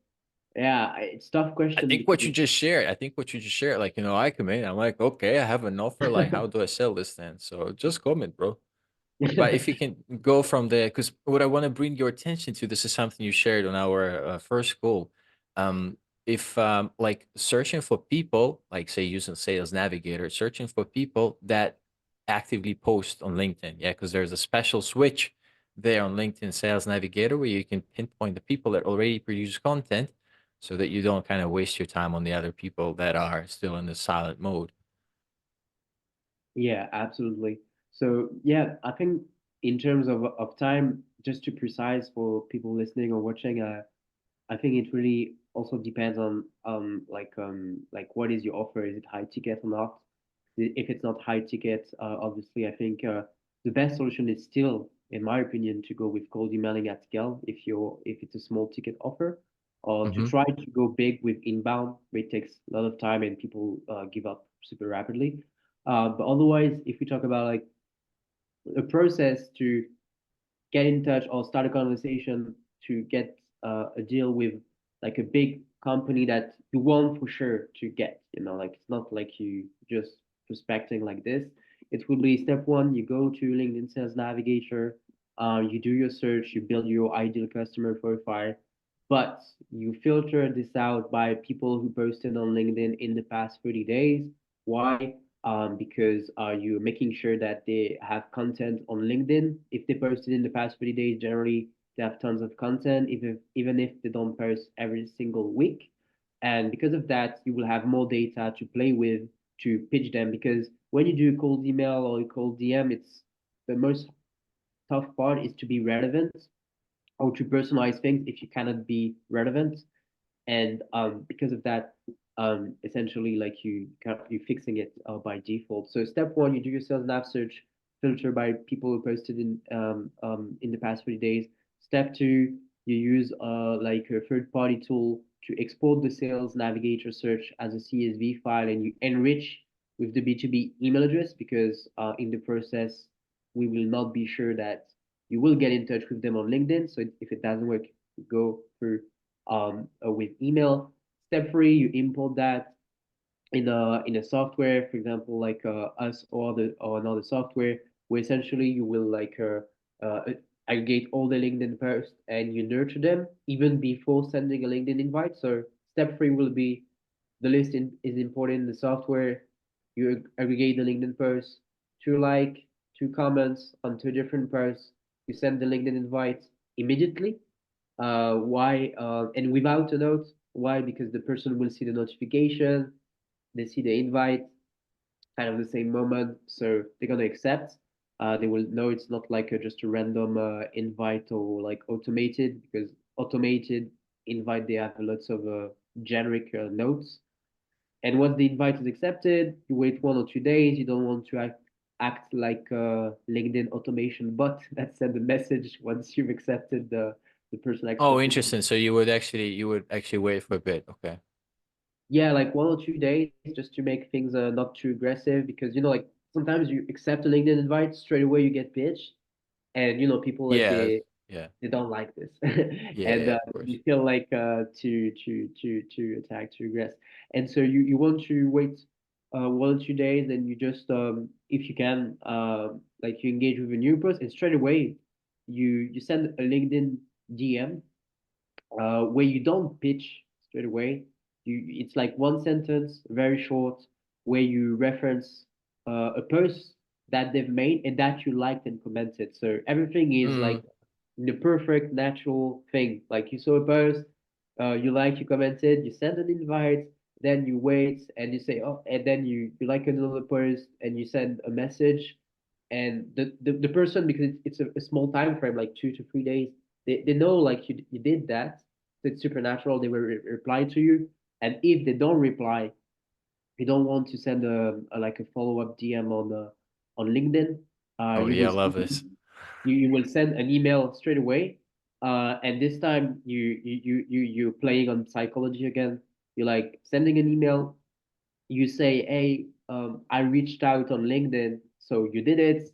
Yeah, it's tough I question think because what you just shared, I think what you just shared, like, I comment, I'm like, okay, I have an offer. Like, how do I sell this then? So just comment, bro. But if you can go from there, because what I want to bring your attention to, this is something you shared on our first call. Um, if like searching for people, like say using Sales Navigator, searching for people that actively post on LinkedIn, yeah, because there's a special switch there on LinkedIn Sales Navigator where you can pinpoint the people that already produce content, so that you don't kind of waste your time on the other people that are still in the silent mode. Yeah, absolutely. So yeah, I think in terms of time, just to precise for people listening or watching, I think it really also depends on like what is your offer? Is it high ticket or not? If it's not high ticket, obviously I think the best solution is still, in my opinion, to go with cold emailing at scale if it's a small ticket offer, or to Hmm. try to go big with inbound, which takes a lot of time and people give up super rapidly. But otherwise, if we talk about like a process to get in touch or start a conversation to get a deal with like a big company that you want for sure to get, like it's not like you just prospecting like this. It would be step one, you go to LinkedIn Sales Navigator, you do your search, you build your ideal customer profile, but you filter this out by people who posted on LinkedIn in the past 30 days. Why? Because you're making sure that they have content on LinkedIn. If they posted in the past 30 days, generally they have tons of content, even if they don't post every single week. And because of that, you will have more data to play with to pitch them. Because when you do a cold email or a cold DM, it's the most tough part is to be relevant or to personalize things if you cannot be relevant. And because of that, essentially like you're fixing it by default. So step one, you do your sales nav search, filter by people who posted in the past 30 days. Step two, you use like a third party tool to export the sales navigator search as a CSV file, and you enrich with the B2B email address because in the process we will not be sure that you will get in touch with them on LinkedIn. So if it doesn't work, go through with email. Step three, you import that in a software, for example, like us or another software, where essentially you will like aggregate all the LinkedIn posts and you nurture them even before sending a LinkedIn invite. So step three will be the list is imported in the software. You aggregate the LinkedIn posts, two like, two comments on two different posts. You send the LinkedIn invite immediately. Why? And without a note. Why? Because the person will see the notification, they see the invite, kind of the same moment, so they're gonna accept. They will know it's not like just a random invite or like automated, because automated invite they have lots of generic notes. And once the invite is accepted, you wait 1 or 2 days. You don't want to act like a LinkedIn automation bot that send a message once you've accepted the person Oh, accepted. interesting. So you would actually wait for a bit. Okay. Yeah, like 1 or 2 days just to make things not too aggressive, because like sometimes you accept a LinkedIn invite straight away you get pitched, and people like Yeah. Yeah. they don't like this, and Yeah, of course. you feel like to attack, to regress, and so you want to wait 1 or 2 days, and you just if you can like you engage with a new person, and straight away you send a LinkedIn DM where you don't pitch straight away. It's like one sentence, very short, where you reference a post that they've made and that you liked and commented. So everything is Mm, like the perfect natural thing. Like you saw a post, you liked, you commented, you send an invite, then you wait and you say, oh, and then you like another post and you send a message. And the person, because it's a small time frame, like 2 to 3 days, they know like you did that. So it's supernatural. They will reply to you. And if they don't reply, you don't want to send a like a follow-up DM on LinkedIn. oh You yeah, will I love this. you will send an email straight away. And this time you're playing on psychology again. You're like sending an email. You say, hey, I reached out on LinkedIn, so you did it.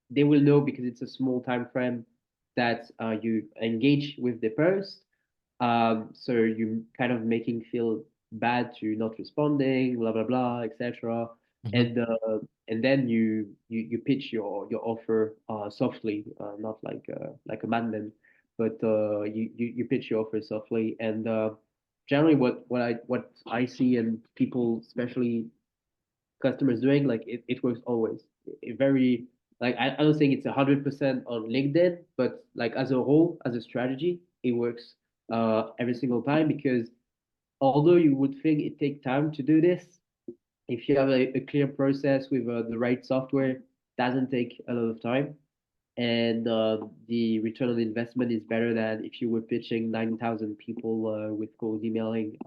They will know because it's a small time frame that you engage with the post. So you kind of making feel bad to not responding, blah blah blah, etc. Mhm. And then you pitch your offer softly, not like a madman, but you pitch your offer softly. And generally, what I see and people, especially customers, doing, like it works always. It very like I don't think it's 100% on LinkedIn, but like as a whole, as a strategy, it works every single time, because although you would think it take time to do this, if you have a clear process with the right software, doesn't take a lot of time, and the return on investment is better than if you were pitching 9,000 people with cold emailing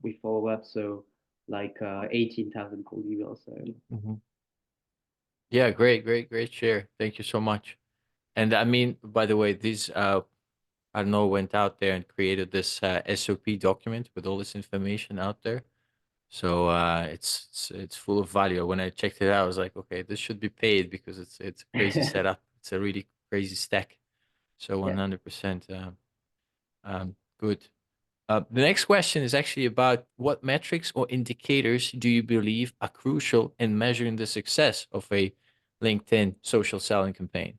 with follow up. So like 18,000 cold emails. So Mhm. Yeah, great, great, great share. Thank you so much. And I mean, by the way, this Arnaud went out there and created this SOP document with all this information out there. So it's full of value. When I checked it out, I was like, okay, this should be paid because it's a crazy setup. It's a really crazy stack. So yeah. 100% good. The next question is actually about what metrics or indicators do you believe are crucial in measuring the success of a LinkedIn social selling campaign?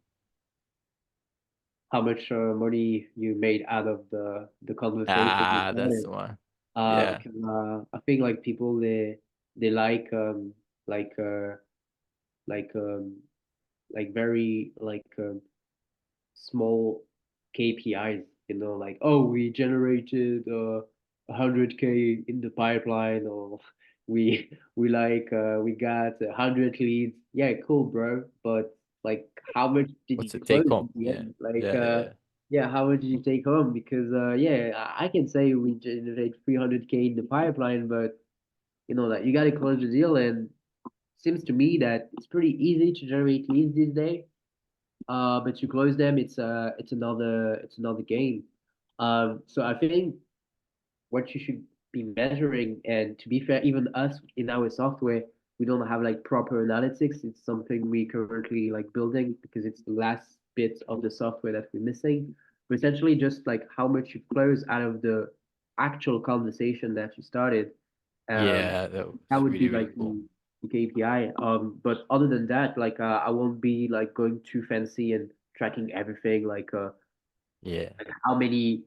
How much money you made out of the conversation you Ah, that's started. the one. Yeah. Because I think like people, they like like um like very small KPIs, like, oh, we generated 100K in the pipeline, or we got 100 leads. Yeah, cool, bro. But like, how much did What's you the close take in home? the Yeah. end? Like, Yeah. Yeah. yeah, how much did you take home? Because yeah, I can say we generate 300K in the pipeline, but that you got to close the deal, and seems to me that it's pretty easy to generate leads these days. But you close them, it's another game. So I think what you should be measuring, and to be fair, even us in our software, we don't have like proper analytics. It's something we currently like building, because it's the last bit of the software that we're missing. But essentially, just like how much you close out of the actual conversation that you started. Um, Yeah, that that was would really, be really like cool. the KPI. But other than that, like I won't be like going too fancy and tracking everything, Yeah. like how many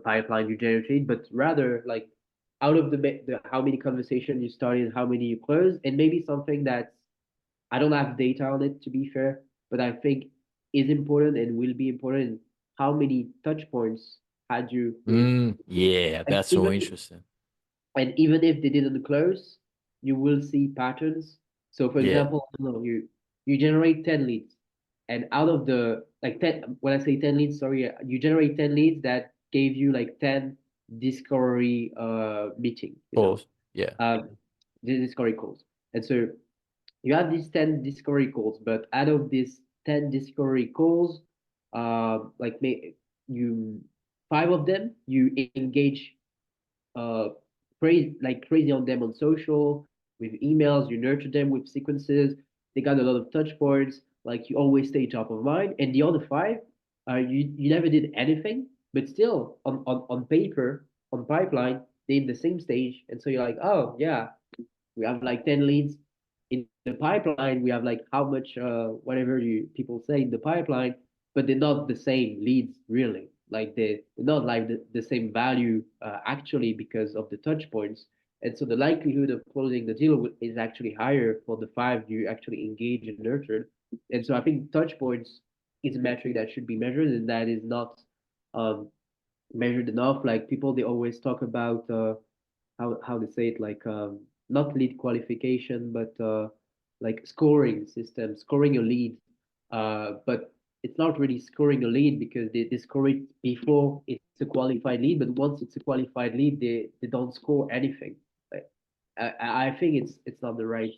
pipeline you generate, but rather like out of the how many conversations you started, how many you closed, and maybe something that I don't have data on it, to be fair, but I think is important and will be important. How many touch points had you with, Yeah, and that's so even interesting. if they didn't close, you will see patterns. So, for Yeah. example, I don't know, you generate 10 leads, and out of the like 10, when I say 10 leads, sorry, you generate 10 leads that gave you like 10 discovery meeting, Pause. Yeah. the discovery calls. And so you have these 10 discovery calls, but out of these 10 discovery calls, like you 5 of them you engage crazy on them on social, with emails. You nurture them with sequences. They got a lot of touch points. like you always stay top of mind, and the other five, you never did anything, but still on paper, on pipeline, they in the same stage, and so you're like, oh yeah, we have like 10 leads in the pipeline. We have like how much whatever you people say in the pipeline, but they're not the same leads really. Like they're not like the same value actually because of the touch points. And so the likelihood of closing the deal is actually higher for the five you actually engage and nurtured. And so I think touch points is a metric that should be measured, and that is not um, measured enough. Like people, they always talk about how to say it, like not lead qualification, but like scoring system, scoring a lead. But it's not really scoring a lead because they score it before it's a qualified lead, but once it's a qualified lead, they don't score anything. Like, I think it's not the right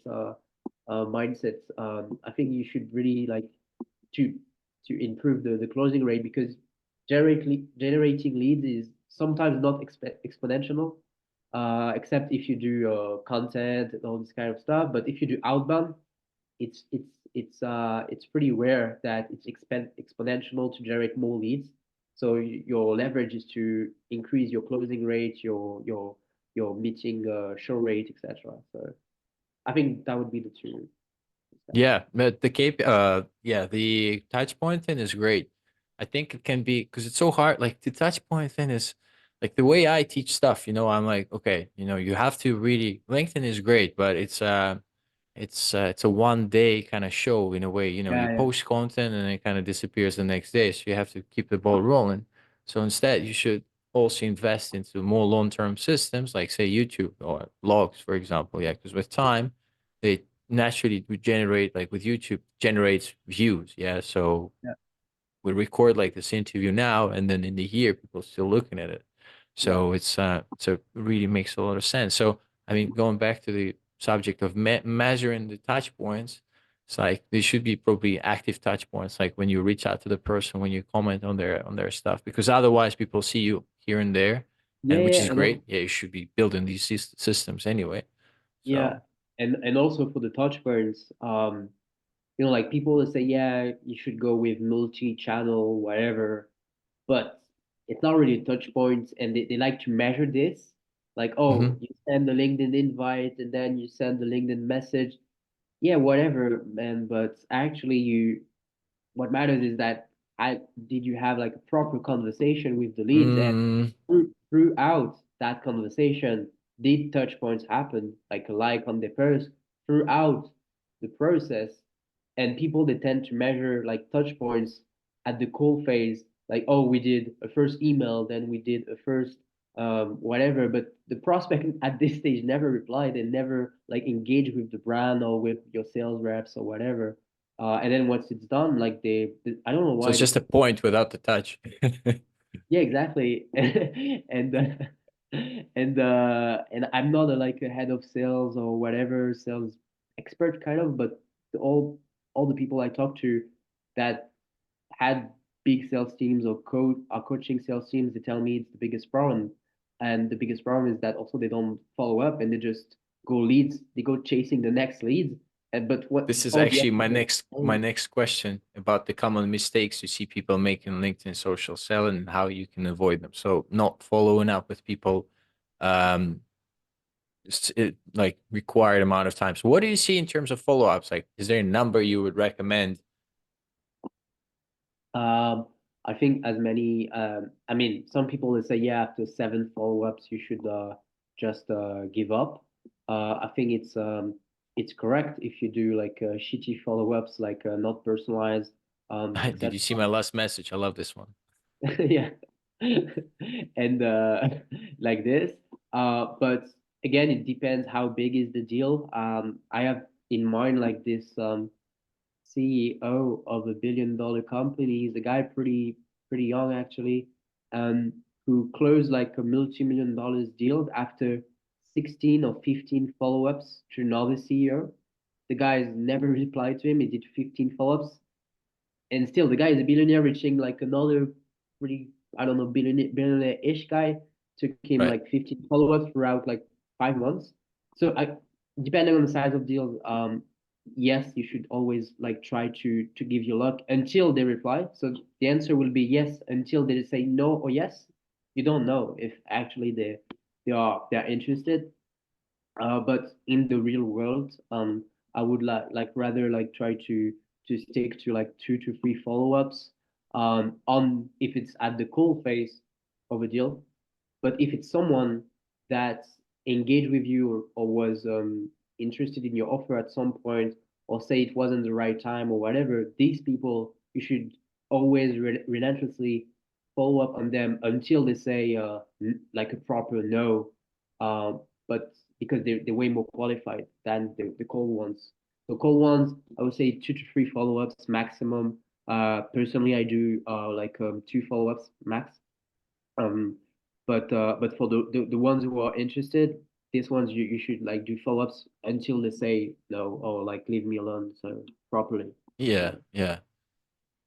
mindset. I think you should really like to improve the closing rate, because generating leads is sometimes not exponential, except if you do content and all this kind of stuff. But if you do outbound, it's pretty rare that it's exponential to generate more leads. So your leverage is to increase your closing rate, your meeting show rate, etc. So I think that would be the two steps. Yeah, but yeah, the touch point thing is great. I think it can be because it's so hard. Like the touch point thing is like the way I teach stuff, I'm like, okay, you have to really LinkedIn is great, but it's a 1 day kind of show in a way. You Yeah, yeah, post content and it kind of disappears the next day. So you have to keep the ball rolling. So instead, you should also invest into more long-term systems, like say YouTube or logs, for example. Yeah, because with time, they naturally would generate, like with YouTube, generates views. Yeah, so yeah, we record like this interview now, and then in the year, people still looking at it. yeah, So it really makes a lot of sense. So I mean, going back to the subject of measuring the touch points, it's like there should be probably active touch points, like when you reach out to the person, when you comment on their stuff, because otherwise people see you here and there, yeah, and which yeah, is and great. Yeah, you should be building these systems anyway. yeah, So and also for the touch points, like people will say, yeah, you should go with multi-channel, whatever, but it's not really a touch point, and they like to measure this. Like, oh, mhm. you send the LinkedIn invite and then you send the LinkedIn message. Yeah, whatever, man. But actually, what matters is that I did you have like a proper conversation with the leads, and Mm, throughout that conversation, did touch points happen, like a like on the post throughout the process. And people, they tend to measure like touch points at the call phase, like, oh, we did a first email, then we did a first whatever, but the prospect at this stage never replied and never like engaged with the brand or with your sales reps or whatever. And then once it's done, like I don't know so why it's they just a put, point without the touch. yeah, exactly. And and I'm not like a head of sales or whatever sales expert kind of, but all the people I talk to that had big sales teams or are coaching sales teams, they tell me it's the biggest problem. And the biggest problem is that also they don't follow up, and they just they go chasing the next leads. And but what This is all the actually my effort next my next question about the common mistakes you see people making LinkedIn social selling and how you can avoid them. So not following up with people, um, like required amount of time. So what do you see in terms of follow-ups? Like, is there a number you would recommend? Um, I think as many, I mean, some people will say, yeah, after seven follow-ups, you should just give up. I think it's correct if you do like shitty follow-ups, like not personalized, Did etc. you see my last message? I love this one. Yeah, and like this. But again, it depends how big is the deal. I have in mind like this. CEO of a $1 billion company. He's a guy pretty young actually, um, who closed like a multi-million dollars deal after 16 or 15 follow-ups to another CEO. The guy has never replied to him. He did 15 follow-ups, and still the guy is a billionaire, reaching like another pretty, I don't know, billionaire-ish guy. Took him Right. like 15 follow-ups throughout like 5 months. So I, depending on the size of deals, yes, you should always like try to give your luck until they reply. So the answer will be yes until they say no or yes. You don't know if actually they're interested. But in the real world, I would like rather like try to stick to like 2 to 3 follow-ups on if it's at the call phase of a deal. But if it's someone that engaged with you or was interested in your offer at some point, or say it wasn't the right time or whatever, these people you should always relentlessly follow up on them until they say like a proper no. But because they're way more qualified than the cold ones. So cold ones, I would say 2 to 3 follow-ups maximum. Personally, I do like 2 follow-ups max. Um, but for the ones who are interested, these ones you should like do follow-ups until they say no or like leave me alone. So properly. Yeah, yeah.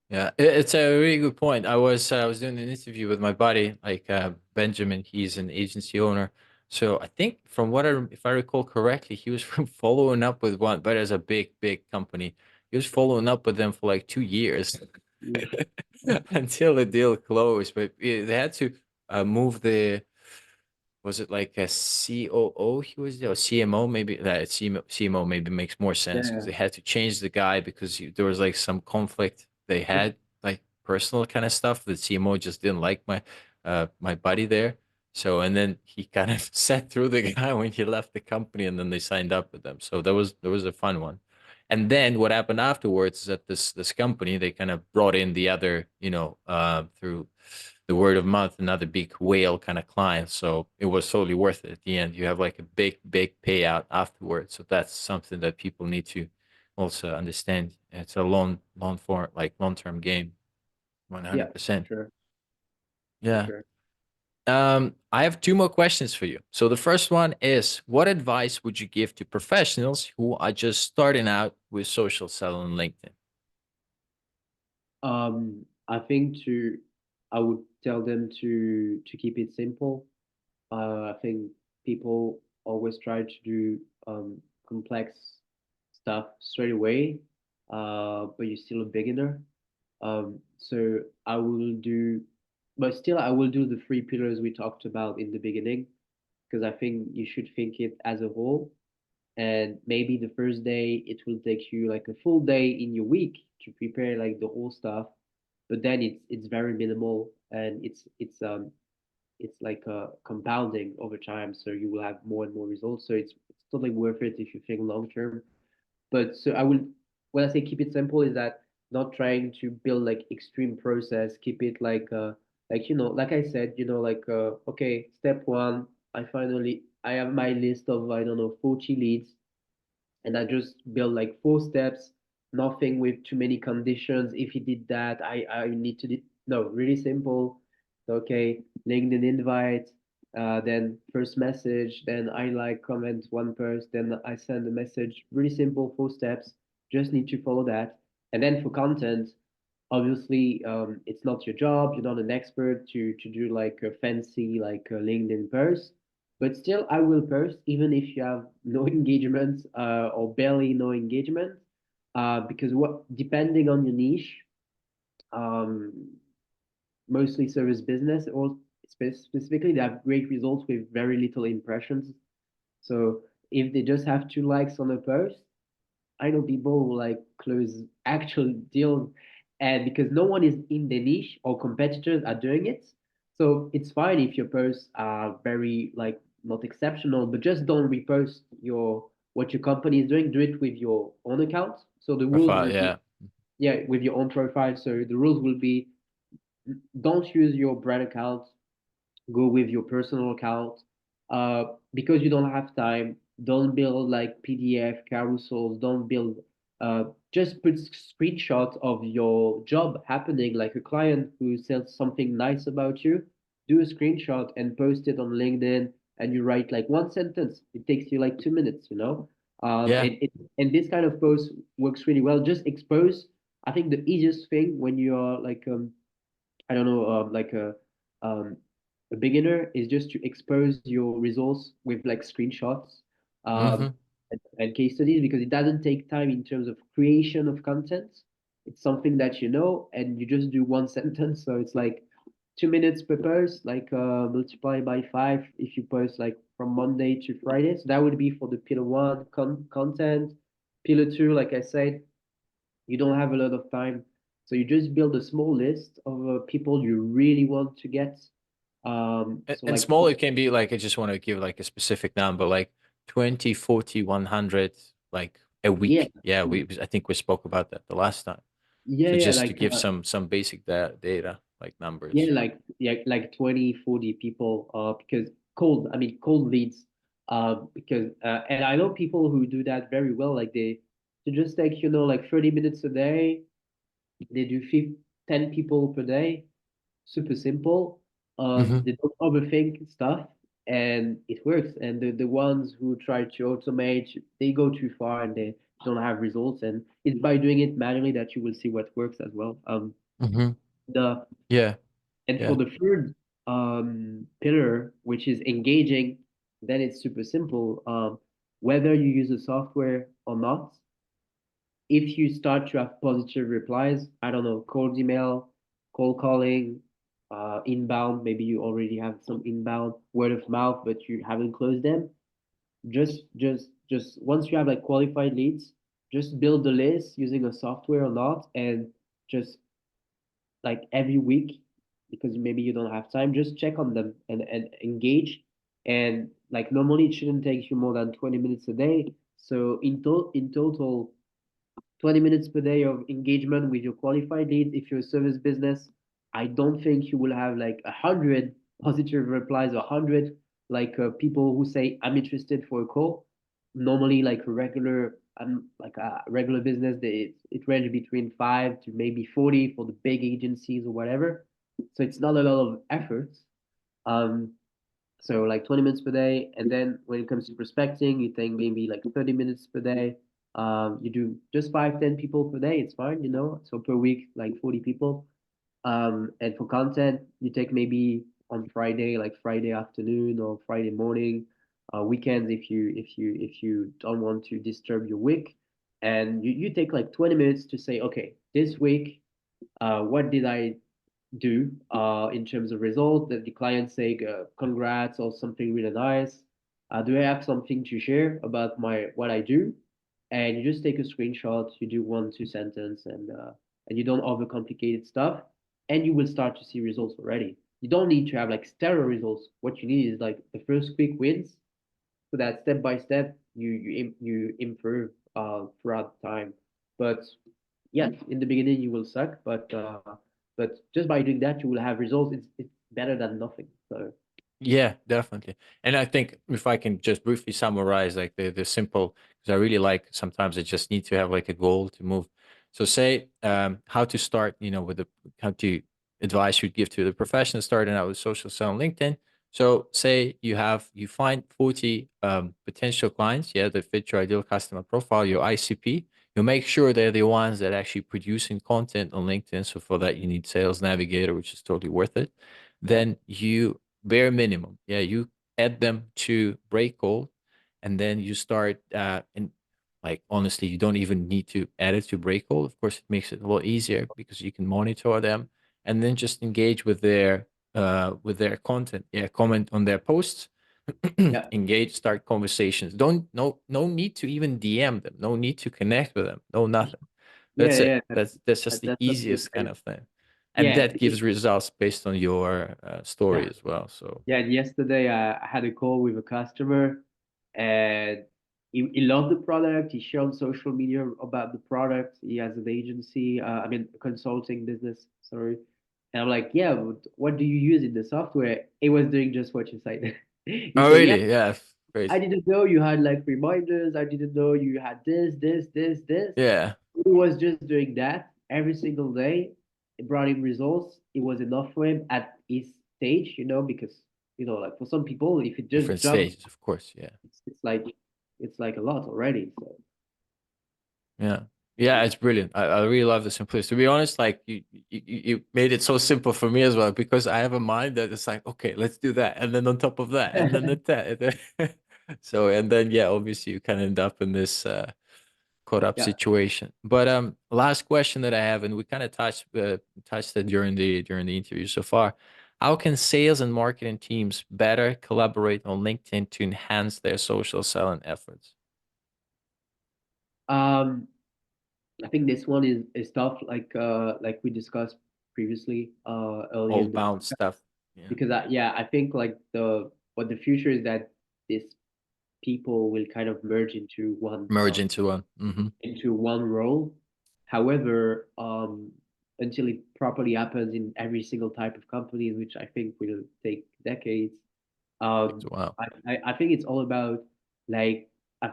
Yeah, it's a really good point. I was doing an interview with my buddy, like Benjamin. He's an agency owner. So I think from if I recall correctly, he was following up with one, but as a big company, he was following up with them for like 2 years Mm. until the deal closed. But they had to move the was it like a COO he was there, or CMO maybe that CMO maybe makes more sense because Yeah, they had to change the guy because there was like some conflict they had like personal kind of stuff. The CMO just didn't like my buddy there. So and then he kind of sat through the guy when he left the company and then they signed up with them. So that was a fun one. And then what happened afterwards is that this company they kind of brought in the other, through the word of mouth, another big whale kind of client. So it was totally worth it at the end. You have like a big payout afterwards. So that's something that people need to also understand. It's a long term game, yeah, for 100%. sure, for Yeah. sure. I have two more questions for you. So the first one is, what advice would you give to professionals who are just starting out with social selling on LinkedIn? I think I would tell them to keep it simple. I think people always try to do complex stuff straight away, but you're still a beginner. So I will do, but still I will do the 3 pillars we talked about in the beginning, because I think you should think it as a whole. And maybe the first day it will take you like a full day in your week to prepare like the whole stuff, but then it's very minimal and it's like compounding over time, so you will have more and more results. So it's totally worth it if you think long term. But so I will, when I say keep it simple, is that not trying to build like extreme process. Keep it like like I said, like okay, step one, I have my list of I don't know 40 leads, and I just build like 4 steps, nothing with too many conditions. If he did that, I need to no, really simple. Okay, LinkedIn invite, then first message, then I like comment one post, then I send a message. Really simple, 4 steps. Just need to follow that. And then for content, obviously, it's not your job. You're not an expert to do like a fancy like a LinkedIn post, but still, I will post even if you have no engagement or barely no engagement, because what depending on your niche, um, mostly service business or specifically, they have great results with very little impressions. So if they just have 2 likes on a post, I know people who like close actual deals, and because no one is in the niche or competitors are doing it. So it's fine if your posts are very like not exceptional, but just don't repost your what your company is doing. Do it with your own account. So the rules Profile, will be, yeah. yeah, with your own profile. So the rules will be, don't use your brand account, go with your personal account. Because you don't have time, don't build like PDF carousels, don't build, just put screenshots of your job happening, like a client who says something nice about you, do a screenshot and post it on LinkedIn, and you write like 1 sentence. It takes you like 2 minutes, Yeah. and this kind of post works really well. Just expose. I think the easiest thing when you are like I don't know, um, a beginner is just to expose your results with like screenshots. Um, Mm-hmm. and case studies because it doesn't take time in terms of creation of content. It's something that you know, and you just do one sentence. So it's like 2 minutes per post, like multiply by five if you post like from Monday to Friday. So that would be for the pillar one content. Pillar two, like I said, you don't have a lot of time. So you just build a small list of people you really want to get. So And like, small, it can be like, I just want to give like a specific number, like 20, 40, 100, like a yeah, week. Yeah, I think we spoke about that the last time. yeah, So yeah, just to like give some basic data, like yeah, numbers. like 20, 40 people, because cold, I mean cold leads, because and I know people who do that very well, like they just take, like 30 minutes a day, they do 10 people per day, super simple. Hmm. They don't overthink stuff and it works. And the ones who try to automate, they go too far and they don't have results. And it's by doing it manually that you will see what works as well. Hmm. The Yeah, and for yeah. the third pillar, which is engaging, then it's super simple. Whether you use a software or not, if you start to have positive replies, I don't know, cold email, cold calling, inbound, maybe you already have some inbound, word of mouth, but you haven't closed them. Just once you have like qualified leads, just build the list using a software or not, and just like every week, because maybe you don't have time, just check on them and engage. And like normally it shouldn't take you more than 20 minutes a day. So in total, 20 minutes per day of engagement with your qualified leads. If you're a service business, I don't think you will have like 100 positive replies or 100 like people who say I'm interested for a call. Normally, like a regular, like a regular business, it ranges between 5 to maybe 40 for the big agencies or whatever. So it's not a lot of effort. Um, so like 20 minutes per day. And then when it comes to prospecting, you think maybe like 30 minutes per day. You do just 5, 10 people per day. It's fine. So per week, like 40 people. And for content, you take maybe on Friday, like Friday afternoon or Friday morning, weekends if you don't want to disturb your week. And you take like 20 minutes to say, okay, this week, what did I do in terms of result that the client say congrats or something really nice. Do I have something to share about my what I do? And you just take a screenshot, you do 1, 2 sentence, and you don't overcomplicate stuff, and you will start to see results already. You don't need to have like stellar results. What you need is like the first quick wins, so that step by step you improve throughout time. But yeah, in the beginning you will suck, but just by doing that you will have results. It's better than nothing. So Yeah, definitely. And I think if I can just briefly summarize like the simple, because I really like sometimes I just need to have like a goal to move. So say how to start, with the how to advice you'd give to the professional starting out with social sell on LinkedIn. So say you find 40 potential clients, yeah, that fit your ideal customer profile, your ICP. You make sure they're the ones that actually producing content on LinkedIn. So for that you need Sales Navigator, which is totally worth it. yeah, Then you bare minimum. Yeah, you add them to BreakCold, and then you start. And like honestly, you don't even need to add it to BreakCold. Of course, it makes it a lot easier because you can monitor them, and then just engage with their content. Yeah, comment on their posts. yeah, Engage, start conversations. Don't no need to even DM them. No need to connect with them. No nothing. yeah, That's it. yeah. That's just the That's totally easiest kind fair. of thing, and Yeah, that gives results based on your story yeah, as well. So. yeah. And yesterday I had a call with a customer, and he loved the product. He shared on social media about the product. He has an agency, I mean, a consulting business. Sorry. And I'm like, yeah, but what do you use in the software? He was doing just what you said. He Oh, said, yeah, really? Yeah. I Crazy. didn't know you had like reminders. I didn't know you had this. Yeah. He was just doing that every single day. It brought him results. It was enough for him at his stage, because like for some people, if it just Different jumps, stages, of course. Yeah. it's like a lot already. So Yeah. Yeah, it's brilliant. I really love the simplicity. To be honest, like you made it so simple for me as well because I have a mind that it's like, okay, let's do that. And then on top of that, and then that. So and then yeah, obviously you kind of end up in this caught up Yeah. situation. But last question that I have, and we kind of touched it during the interview so far. How can sales and marketing teams better collaborate on LinkedIn to enhance their social selling efforts? Um, I think this one is tough, like we discussed previously, earlier All in the bound stuff. Yeah. because yeah, I think like the future is that these people will kind of merge Merge into one. Hmm. into one role. However, until it properly happens in every single type of company, which I think will take decades, Takes um, a while. I think it's all about like uh,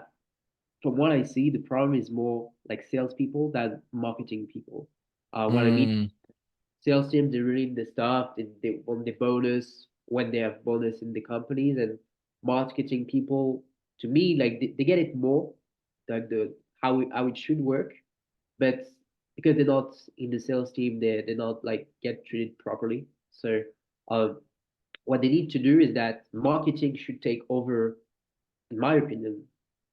from what I see, the problem is more like salespeople than marketing people. What I mean, Mm, sales teams they really the stuff, they want the bonus when they have bonus in the companies, and marketing people to me like they get it more like the how it should work, but because they're not in the sales team, they're not like get treated properly. So um, what they need to do is that marketing should take over, in my opinion,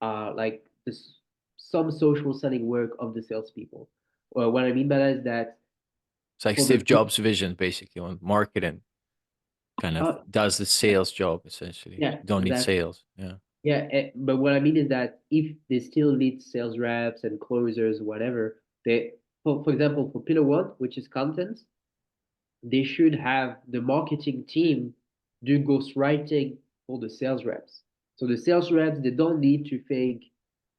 like this some social selling work of the salespeople. Well, what I mean by that is that it's like for the Steve Jobs' vision, basically, on marketing kind of uh, does the sales job essentially. yeah, You don't need exactly. sales. Yeah. Yeah, but what I mean is that if they still need sales reps and closers, whatever, for example, for pillar one, which is content, they should have the marketing team do ghostwriting for the sales reps. So the sales reps, they don't need to think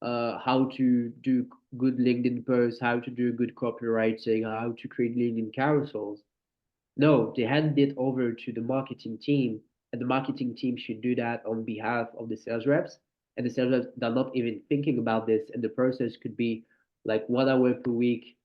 how to do good LinkedIn posts, how to do good copywriting, how to create LinkedIn carousels. No, they hand it over to the marketing team, and the marketing team should do that on behalf of the sales reps. And the sales reps are not even thinking about this, and the process could be like 1 hour per week,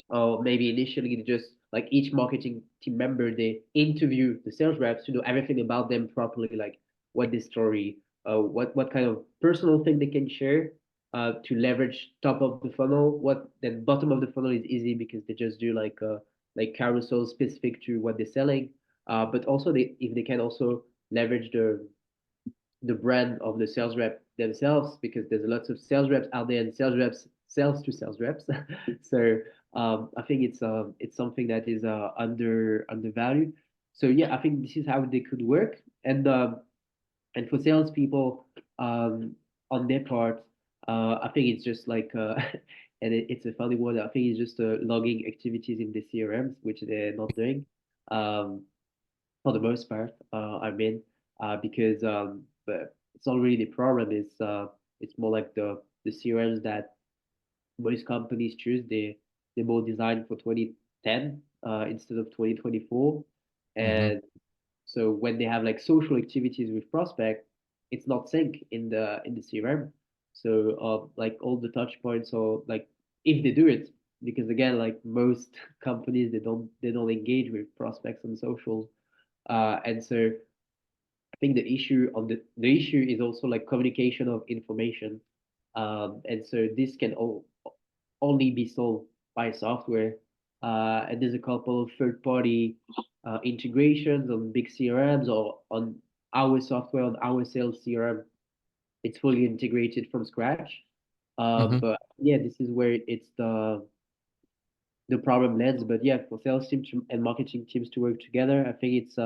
or maybe initially just like each marketing team member they interview the sales reps to know everything about them properly, like what the story, what kind of personal thing they can share, to leverage top of the funnel. What then bottom of the funnel is easy because they just do like carousel specific to what they're selling. But also they if they can also leverage the brand of the sales rep themselves, because there's lots of sales reps out there and sales reps sells to sales reps. So I think it's something that is undervalued. So yeah, I think this is how they could work. And for salespeople, um, on their part, I think it's just like and it's a funny word. I think it's just logging activities in the CRMs, which they're not doing. Um, for the most part. I mean, because but it's not really the problem. It's more like the CRMs that most companies choose. They're more designed for 2010 instead of 2024, Hmm. and so when they have like social activities with prospect, it's not sync in the CRM. So like all the touch points, or like if they do it, because again, like most companies, they don't engage with prospects on socials, and so I think the issue is also like communication of information, and so this can only be solved by software. And there's a couple of third-party integrations on big CRMs or on our software on our sales CRM. It's fully integrated from scratch. Hmm. But yeah, this is where it's the problem lands. But yeah, for sales teams and marketing teams to work together, I think it's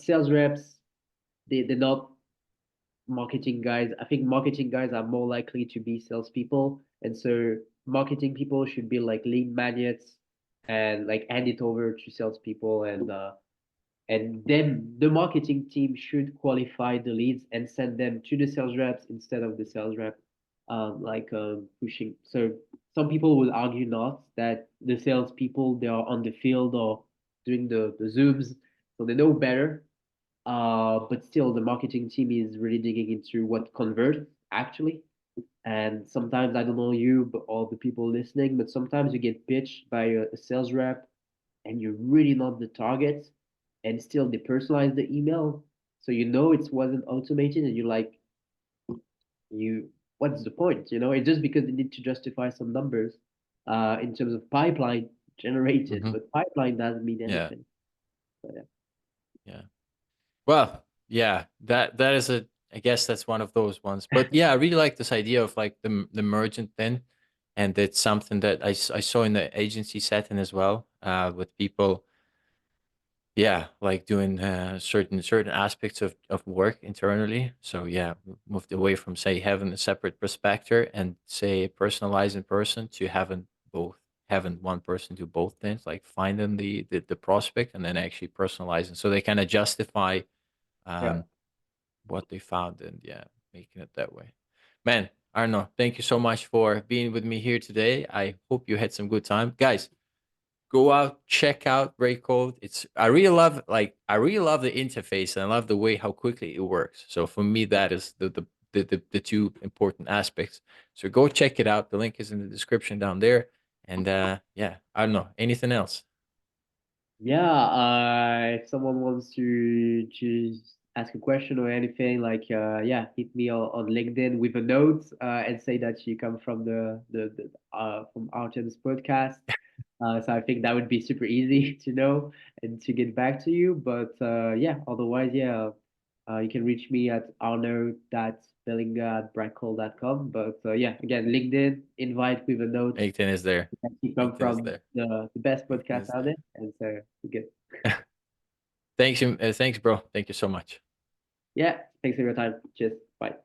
sales reps they're not marketing guys. I think marketing guys are more likely to be salespeople, and so marketing people should be like lead magnets and like hand it over to salespeople, and then the marketing team should qualify the leads and send them to the sales reps instead of the sales rep, pushing. So some people will argue not that the salespeople they are on the field or doing the zooms, so they know better, but still, the marketing team is really digging into what converts actually. And sometimes I don't know you, but all the people listening, but sometimes you get pitched by a sales rep, and you're really not the target, and still they personalize the email, so you know it wasn't automated, and you're like, you, what's the point? It's just because they need to justify some numbers, in terms of pipeline generated, Hmm. but pipeline doesn't mean Yeah. anything. But, Yeah. Well, yeah, that is I guess that's one of those ones. But yeah, I really like this idea of like the emergent then, and it's something that I saw in the agency setting as well, with people, yeah, like doing certain aspects of work internally. So yeah, moved away from say having a separate prospector and say personalized in person to having one person do both things, like finding the prospect and then actually personalizing, so they kind of justify Yeah. um what they found, and yeah, making it that way. Man, Arno, thank you so much for being with me here today. I hope you had some good time, guys. Go out, check out BreakCold. It's I really love the interface, and I love the way how quickly it works. So for me, that is the two important aspects. So go check it out. The link is in the description down there. And yeah, I don't know anything else. Yeah, if someone wants to ask a question or anything, like yeah, hit me on LinkedIn with a note and say that you come from the from Artem's podcast. So I think that would be super easy to know and to get back to you. But yeah, otherwise, yeah, you can reach me at arnaud.belinga@breakcold.com. But yeah, again, LinkedIn, invite with a note. 18 is there. You come 18 is from there. the best 18 podcast is out there. there, and so we good. Thanks, bro. Thank you so much. Yeah, thanks for your time. Cheers. Bye.